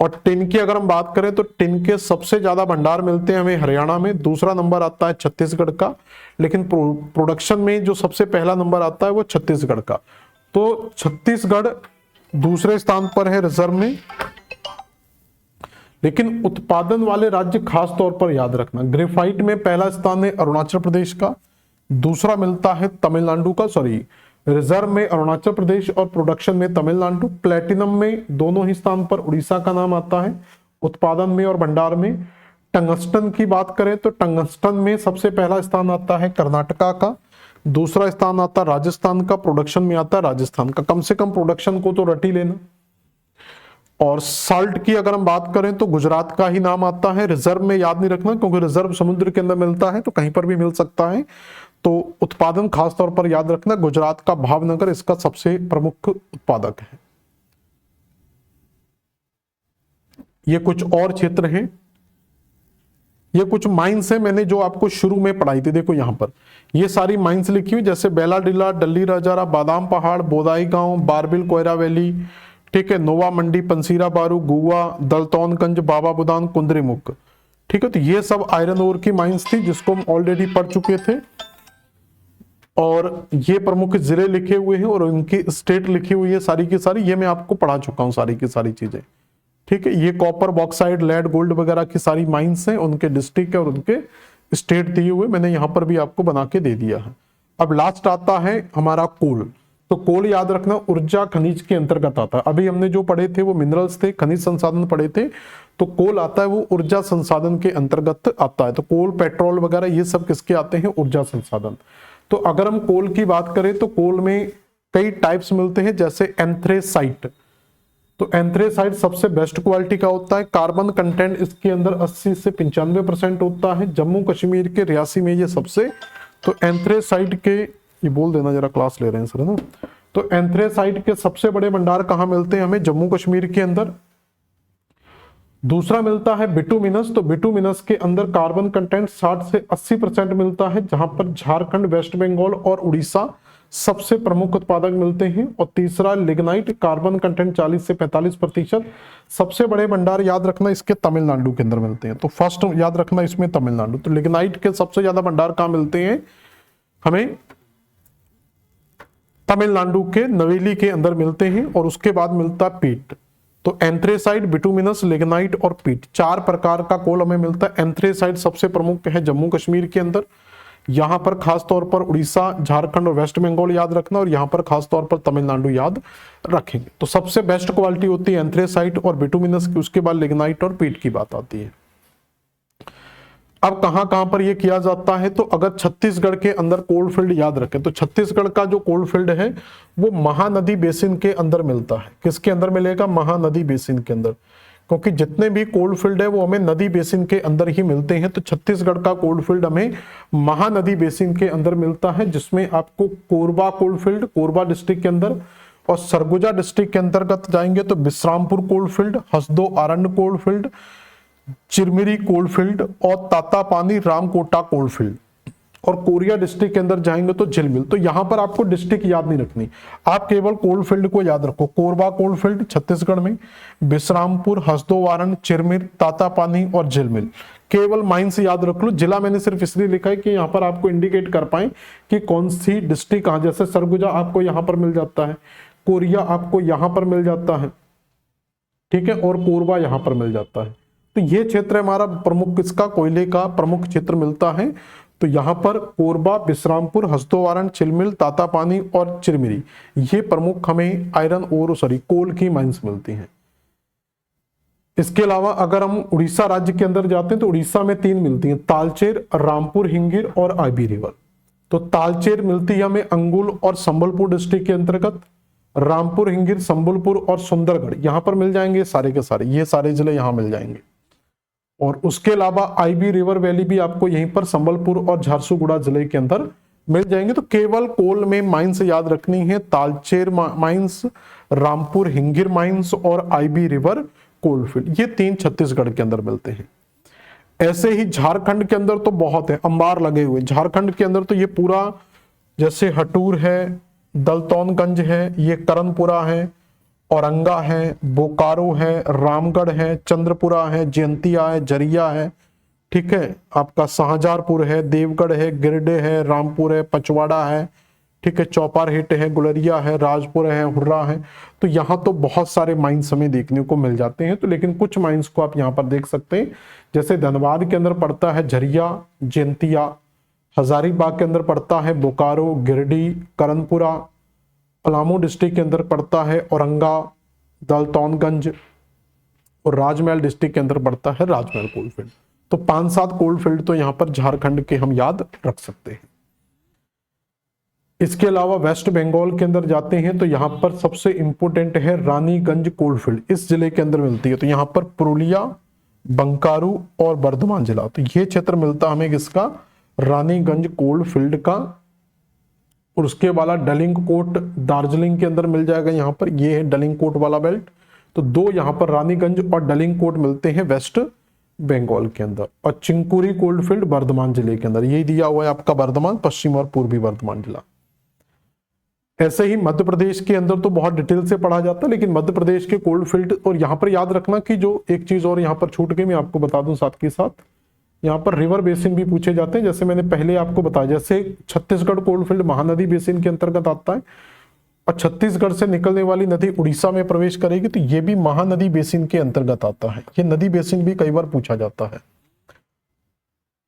और टिन की अगर हम बात करें तो टिन के सबसे ज्यादा भंडार मिलते हैं हमें हरियाणा में, दूसरा नंबर आता है छत्तीसगढ़ का। लेकिन प्रोडक्शन में जो सबसे पहला नंबर आता है वो छत्तीसगढ़ का। तो छत्तीसगढ़ दूसरे स्थान पर है रिजर्व में। लेकिन उत्पादन वाले राज्य खास तौर पर याद रखना, ग्रेफाइट में पहला स्थान है अरुणाचल प्रदेश का, दूसरा मिलता है तमिलनाडु का, रिजर्व में अरुणाचल प्रदेश और प्रोडक्शन में तमिलनाडु। प्लेटिनम में दोनों ही स्थान पर उड़ीसा का नाम आता है, उत्पादन में और भंडार में। टंगस्टन की बात करें तो टंगस्टन में सबसे पहला स्थान आता है कर्नाटका का, दूसरा स्थान आता है राजस्थान का, प्रोडक्शन में आता है राजस्थान का। कम से कम प्रोडक्शन को तो रट ही लेना। और साल्ट की अगर हम बात करें तो गुजरात का ही नाम आता है, रिजर्व में याद नहीं रखना, क्योंकि रिजर्व समुद्र के अंदर मिलता है, तो कहीं पर भी मिल सकता है। तो उत्पादन खास तौर पर याद रखना, गुजरात का भावनगर इसका सबसे प्रमुख उत्पादक है। ये कुछ और क्षेत्र हैं, ये कुछ माइंस है मैंने जो आपको शुरू में पढ़ाई थी। देखो यहां पर ये सारी माइंस लिखी हुई, जैसे बेलाडीला, डल्ली राजारा, बादाम पहाड़, बोदाई गांव, बारबिल, कोयरा वैली, ठीक है, नोवा मंडी, पंसीरा बारू, गुआ, दलतौनगंज, बाबा बुदान, कुंद्रीमुख। ठीक है, तो ये सब आयरन ओर की माइंस थी जिसको हम ऑलरेडी पढ़ चुके थे। और ये प्रमुख जिले लिखे हुए हैं और उनकी स्टेट लिखी हुई है सारी की सारी, ये मैं आपको पढ़ा चुका हूं सारी की सारी चीजें। ठीक है, ये कॉपर, बॉक्साइड, लेड, गोल्ड वगैरह की सारी माइंस हैं, उनके डिस्ट्रिक्ट और उनके स्टेट दिए हुए मैंने यहां पर भी आपको बना के दे दिया है। अब लास्ट आता है हमारा कोल। तो कोल याद रखना ऊर्जा खनिज के अंतर्गत आता है। अभी हमने जो पढ़े थे वो मिनरल्स थे, खनिज संसाधन पढ़े थे, तो कोल आता है वो ऊर्जा संसाधन के अंतर्गत आता है। तो कोल, पेट्रोल वगैरह ये सब किसके आते हैं? ऊर्जा संसाधन। तो अगर हम कोल की बात करें तो कोल में कई टाइप्स मिलते हैं, जैसे एंथ्रेसाइट। तो एंथ्रेसाइट सबसे बेस्ट क्वालिटी का होता है, कार्बन कंटेंट इसके अंदर 80 से 95% होता है। जम्मू कश्मीर के रियासी में ये सबसे, तो एंथ्रेसाइट के, ये बोल देना जरा, क्लास ले रहे हैं सर, है ना। तो एंथ्रेसाइट के सबसे बड़े भंडार कहां मिलते हैं? हमें जम्मू कश्मीर के अंदर। दूसरा मिलता है बिटुमिनस। तो बिटुमिनस के अंदर कार्बन कंटेंट 60 से 80% मिलता है, जहां पर झारखंड, वेस्ट बंगाल और उड़ीसा सबसे प्रमुख उत्पादक मिलते हैं। और तीसरा लिग्नाइट, कार्बन कंटेंट 40 से 45%। सबसे बड़े भंडार याद रखना इसके तमिलनाडु के अंदर मिलते हैं। तो फर्स्ट याद रखना इसमें तमिलनाडु। तो लिग्नाइट के सबसे ज्यादा भंडार कहां मिलते हैं? हमें तमिलनाडु के नवेली के अंदर मिलते हैं। और उसके बाद मिलता है पीट। तो एंथ्रेसाइट, बिटुमिनस, लिग्नाइट और पीट, 4 प्रकार का कोल हमें मिलता है। एंथ्रेसाइट सबसे प्रमुख है जम्मू कश्मीर के अंदर, यहां पर खास तौर पर उड़ीसा, झारखंड और वेस्ट बंगाल याद रखना, और यहां पर खास तौर पर तमिलनाडु याद रखेंगे। तो सबसे बेस्ट क्वालिटी होती है एंथ्रेसाइट और बिटुमिनस की, उसके बाद लिग्नाइट और पीट की बात आती है। अब कहां कहां पर यह किया जाता है? तो अगर छत्तीसगढ़ के अंदर कोलफील्ड याद रखें, तो छत्तीसगढ़ का जो कोलफील्ड है वो महानदी बेसिन के अंदर मिलता है। किसके अंदर मिलेगा? महानदी बेसिन के अंदर, क्योंकि जितने भी कोलफील्ड है वो हमें नदी बेसिन के अंदर ही मिलते हैं। तो छत्तीसगढ़ का कोलफील्ड हमें महानदी बेसिन के अंदर मिलता है, जिसमें आपको कोरबा कोलफील्ड, कोरबा डिस्ट्रिक्ट के अंदर, और सरगुजा डिस्ट्रिक्ट के अंतर्गत जाएंगे तो Bishrampur coalfield, Hasdeo Arand coalfield, Chirmiri coalfield और तातापानी रामकोटा कोलफील्ड। और कोरिया डिस्ट्रिक्ट के अंदर जाएंगे तो झिलमिल। तो यहां पर आपको डिस्ट्रिक्ट याद नहीं रखनी, आप केवल कोलफील्ड को याद रखो। कोरबा कोलफील्ड छत्तीसगढ़ में, बिश्रामपुर, हसदोवारण, चिरमिर, तातापानी और झिलमिल, केवल माइंस याद रख लो। जिला मैंने सिर्फ इसलिए लिखा है कि यहां पर आपको इंडिकेट कर पाए कि कौन सी डिस्ट्रिक्ट कहां। जैसे सरगुजा आपको यहां पर मिल जाता है, कोरिया आपको यहां पर मिल जाता है, ठीक है, और कोरबा यहां पर मिल जाता है। तो ये क्षेत्र हमारा प्रमुख, इसका कोयले का प्रमुख क्षेत्र मिलता है। तो यहां पर कोरबा, बिश्रामपुर, हसदोवारण, चिलमिल, तातापानी और चिरमिरी, ये प्रमुख हमें आयरन और कोल की माइंस मिलती हैं। इसके अलावा अगर हम उड़ीसा राज्य के अंदर जाते हैं तो उड़ीसा में 3 मिलती हैं, तालचेर, रामपुर हिंगिर और आईबी रिवर। तो तालचेर मिलती है हमें अंगुल और संबलपुर डिस्ट्रिक्ट के अंतर्गत, रामपुर हिंगिर, संबलपुर और सुंदरगढ़ यहां पर मिल जाएंगे सारे के सारे, ये सारे जिले यहां मिल जाएंगे। और उसके अलावा आईबी रिवर वैली भी आपको यहीं पर संबलपुर और झारसुगुड़ा जिले के अंदर मिल जाएंगे। तो केवल कोल में माइंस याद रखनी है, तालचेर माइंस, रामपुर हिंगिर माइंस और आईबी रिवर कोलफील्ड, ये 3 छत्तीसगढ़ के अंदर मिलते हैं। ऐसे ही झारखंड के अंदर तो बहुत है, अंबार लगे हुए। झारखंड के अंदर तो ये पूरा, जैसे हटूर है, दलतौनगंज है, ये करनपुरा है, औरंगा है, बोकारो है, रामगढ़ है, चंद्रपुरा है, जयंतिया है, जरिया है, ठीक है, आपका शाहजहांपुर है, देवगढ़ है, गिरडे है, रामपुर है, पचवाड़ा है, ठीक है, चौपारहेट है, गुलरिया है, राजपुर है, हुर्रा है। तो यहाँ तो बहुत सारे माइंस हमें देखने को मिल जाते हैं। तो लेकिन कुछ माइंस को आप यहाँ पर देख सकते हैं, जैसे धनबाद के अंदर पड़ता है झरिया, जयंतिया, हजारीबाग के अंदर पड़ता है बोकारो, गिरडी, करनपुरा, पलामू डिस्ट्रिक्ट के अंदर पड़ता है औरंगा, दलतौनगंज, और राजमहल डिस्ट्रिक्ट के अंदर पड़ता है राजमहल कोलफील्ड। तो 5-7 कोलफील्ड तो यहां पर झारखंड के हम याद रख सकते हैं। इसके अलावा वेस्ट बंगाल के अंदर जाते हैं तो यहां पर सबसे इंपोर्टेंट है रानीगंज कोलफील्ड, इस जिले के अंदर मिलती है। तो यहां पर पुरुलिया, बंकारू और बर्धमान जिला, तो ये क्षेत्र मिलता हमें किसका? रानीगंज कोलफील्ड का। और उसके वाला डलिंगकोट दार्जिलिंग के अंदर मिल जाएगा, यहाँ पर ये है डलिंगकोट वाला बेल्ट। तो 2 यहाँ पर रानीगंज और डलिंगकोट मिलते हैं वेस्ट बंगाल के अंदर, और चिंकुरी कोलफील्ड बर्धमान जिले के अंदर, यही दिया हुआ है आपका बर्धमान, पश्चिम और पूर्वी बर्धमान जिला। ऐसे ही मध्य प्रदेश के अंदर तो बहुत डिटेल से पढ़ा जाता है, लेकिन मध्य प्रदेश के कोलफील्ड, और यहाँ पर याद रखना कि जो एक चीज और यहाँ पर छूट गई, मैं आपको बता दूं साथ के साथ, यहाँ पर रिवर बेसिन भी पूछे जाते हैं। जैसे मैंने पहले आपको बताया, जैसे छत्तीसगढ़ कोलफील्ड महानदी बेसिन के अंतर्गत आता है, और छत्तीसगढ़ से निकलने वाली नदी उड़ीसा में प्रवेश करेगी, तो ये भी महानदी बेसिन के अंतर्गत आता है। ये नदी बेसिन भी कई बार पूछा जाता है।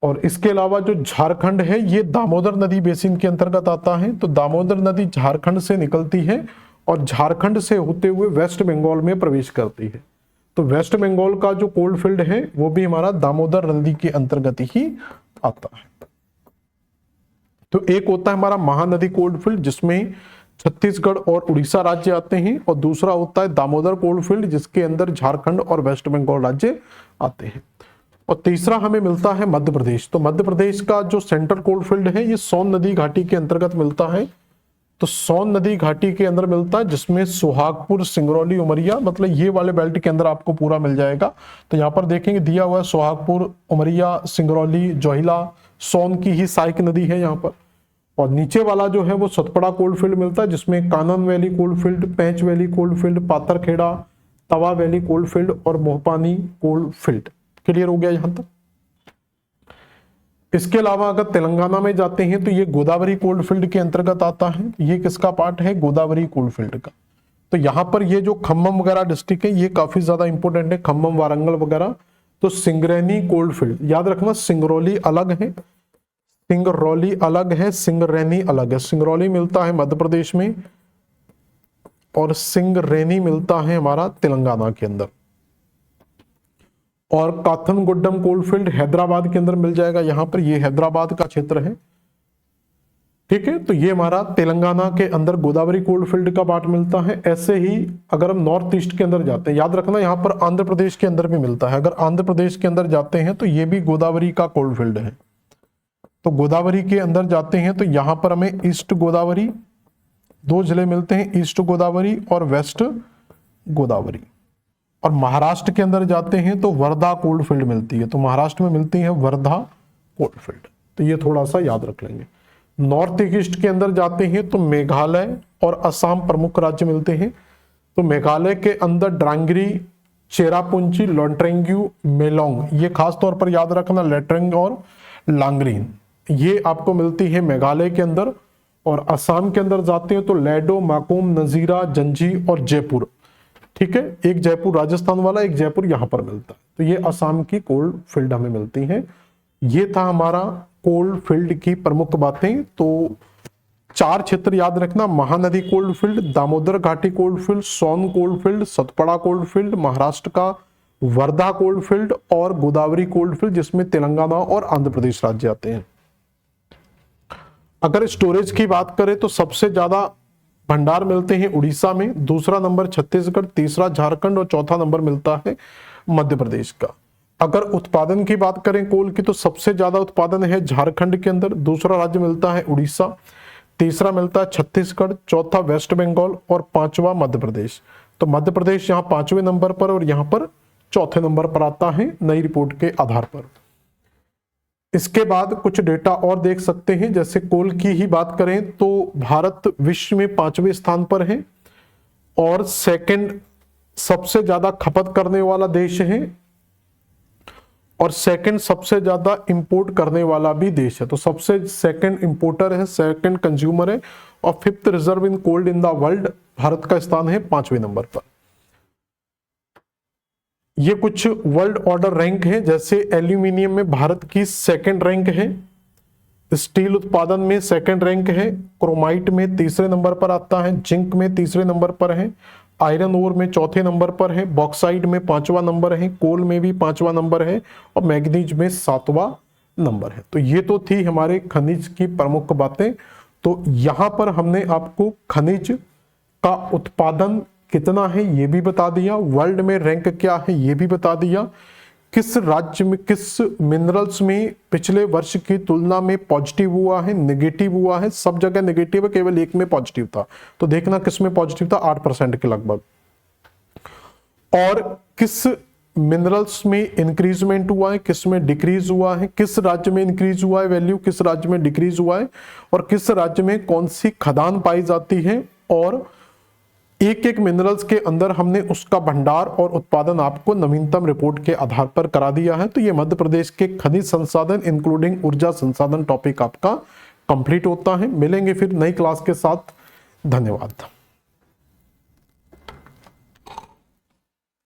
और इसके अलावा जो झारखंड है ये दामोदर नदी बेसिन के अंतर्गत आता है। तो दामोदर नदी झारखंड से निकलती है और झारखंड से होते हुए वेस्ट बंगाल में प्रवेश करती है। तो वेस्ट बंगाल का जो कोल फील्ड है वो भी हमारा दामोदर नदी के अंतर्गत ही आता है। तो एक होता है हमारा महानदी कोल फील्ड जिसमें छत्तीसगढ़ और उड़ीसा राज्य आते हैं, और दूसरा होता है दामोदर कोल फील्ड जिसके अंदर झारखंड और वेस्ट बंगाल राज्य आते हैं। और तीसरा हमें मिलता है मध्य प्रदेश। तो मध्य प्रदेश का जो सेंट्रल कोल फील्ड है ये सोन नदी घाटी के अंतर्गत मिलता है। तो सोन नदी घाटी के अंदर मिलता है जिसमें सुहागपुर, सिंगरौली, उमरिया, मतलब ये वाले बेल्ट के अंदर आपको पूरा मिल जाएगा। तो यहाँ पर देखेंगे दिया हुआ है सुहागपुर, उमरिया, सिंगरौली, जोहिला, सोन की ही सहायक नदी है यहाँ पर। और नीचे वाला जो है वो सतपड़ा कोल फील्ड मिलता है जिसमें कानन वैली कोल फील्ड, पैंच वैली कोल फील्ड, पाथरखेड़ा, तवा वैली कोल फील्ड और मोहपानी कोल फील्ड। क्लियर हो गया यहां तक। इसके अलावा अगर तेलंगाना में जाते हैं तो ये गोदावरी कोल फील्ड के अंतर्गत आता है। ये किसका पार्ट है? गोदावरी कोल फील्ड का। तो यहां पर ये जो खम्मम वगैरह डिस्ट्रिक्ट है ये काफी ज्यादा इंपॉर्टेंट है, खम्मम, वारंगल वगैरह। तो सिंगरैनी कोल फील्ड याद रखना, सिंगरौली अलग है, सिंगरौली अलग है, सिंगरैनी अलग है। सिंगरौली मिलता है मध्य प्रदेश में और सिंगरैनी मिलता है हमारा तेलंगाना के अंदर। और काथनगुड्डम कोलफील्ड हैदराबाद के अंदर मिल जाएगा। यहां पर ये हैदराबाद का क्षेत्र है, ठीक है। तो ये हमारा तेलंगाना के अंदर गोदावरी कोलफील्ड का पार्ट मिलता है। ऐसे ही अगर हम नॉर्थ ईस्ट के अंदर जाते हैं, याद रखना यहां पर आंध्र प्रदेश के अंदर भी मिलता है। अगर आंध्र प्रदेश के अंदर जाते हैं तो ये भी गोदावरी का कोलफील्ड है। तो गोदावरी के अंदर जाते हैं तो यहां पर हमें ईस्ट गोदावरी, दो जिले मिलते हैं, ईस्ट गोदावरी और वेस्ट गोदावरी। और महाराष्ट्र के अंदर जाते हैं तो वर्धा कोलफील्ड मिलती है। तो महाराष्ट्र में मिलती है वर्धा कोलफील्ड। तो ये थोड़ा सा याद रख लेंगे। नॉर्थ ईस्ट के अंदर जाते हैं तो मेघालय और असम प्रमुख राज्य मिलते हैं। तो मेघालय के अंदर ड्रांगरी, चेरापुंजी, लोंट्रेंग्यू, मेलोंग, ये खास तौर पर याद रखना, लेट्रेंग और लांगरीन, ये आपको मिलती है मेघालय के अंदर। और असम के अंदर जाते हैं तो लेडो, माकुम, नजीरा, जंजी और जयपुर, ठीक है। एक जयपुर राजस्थान वाला, एक जयपुर यहां पर मिलता है। तो ये असम की कोल फील्ड हमें मिलती हैं। ये था हमारा कोल फील्ड की प्रमुख बातें। तो 4 क्षेत्र याद रखना, महानदी कोल फील्ड, दामोदर घाटी coal field, Son coal field, Satpura coal field, Maharashtra का वर्धा कोल फील्ड और गोदावरी कोल फील्ड जिसमें तेलंगाना और आंध्र प्रदेश राज्य आते हैं। अगर स्टोरेज की बात करें तो सबसे ज्यादा भंडार मिलते हैं उड़ीसा में, दूसरा नंबर छत्तीसगढ़, तीसरा झारखंड और चौथा नंबर मिलता है मध्य प्रदेश का। अगर उत्पादन की बात करें कोल की तो सबसे ज्यादा उत्पादन है झारखंड के अंदर, दूसरा राज्य मिलता है उड़ीसा, तीसरा मिलता है छत्तीसगढ़, चौथा वेस्ट बंगाल और पांचवा मध्य प्रदेश। तो मध्य प्रदेश यहाँ 5वें नंबर पर और यहाँ पर चौथे नंबर पर आता है नई रिपोर्ट के आधार पर। इसके बाद कुछ डेटा और देख सकते हैं, जैसे कोल की ही बात करें तो भारत विश्व में 5वें स्थान पर है और सेकंड सबसे ज्यादा खपत करने वाला देश है और सेकंड सबसे ज्यादा इंपोर्ट करने वाला भी देश है। तो सबसे सेकंड इंपोर्टर है, सेकंड कंज्यूमर है और 5th reserve in cold in the world Bharat का स्थान है 5वें नंबर पर। ये कुछ वर्ल्ड ऑर्डर रैंक है, जैसे एल्यूमिनियम में भारत की सेकंड रैंक है, स्टील उत्पादन में सेकंड रैंक है, क्रोमाइट में तीसरे नंबर पर आता है, जिंक में तीसरे नंबर पर है, आयरन ओर में चौथे नंबर पर है, बॉक्साइट में 5वां नंबर है, कोल में भी 5वां नंबर है और मैग्नीज में 7वां नंबर है। तो ये तो थी हमारे खनिज की प्रमुख बातें। तो यहां पर हमने आपको खनिज का उत्पादन कितना है ये भी बता दिया, वर्ल्ड में रैंक क्या है ये भी बता दिया, किस राज्य में किस मिनरल्स में पिछले वर्ष की तुलना में पॉजिटिव हुआ है, नेगेटिव हुआ है, सब जगह नेगेटिव है, केवल एक में पॉजिटिव था। तो देखना किस में पॉजिटिव था, 8% के लगभग। और किस मिनरल्स में इंक्रीजमेंट हुआ है, किस में डिक्रीज हुआ है, किस राज्य में इंक्रीज हुआ है वैल्यू, किस राज्य में डिक्रीज हुआ है और किस राज्य में कौन सी खदान पाई जाती है। और एक एक मिनरल्स के अंदर हमने उसका भंडार और उत्पादन आपको नवीनतम रिपोर्ट के आधार पर करा दिया है। तो ये मध्य प्रदेश के खनिज संसाधन इंक्लूडिंग ऊर्जा संसाधन टॉपिक आपका कंप्लीट होता है। मिलेंगे फिर नई क्लास के साथ। धन्यवाद।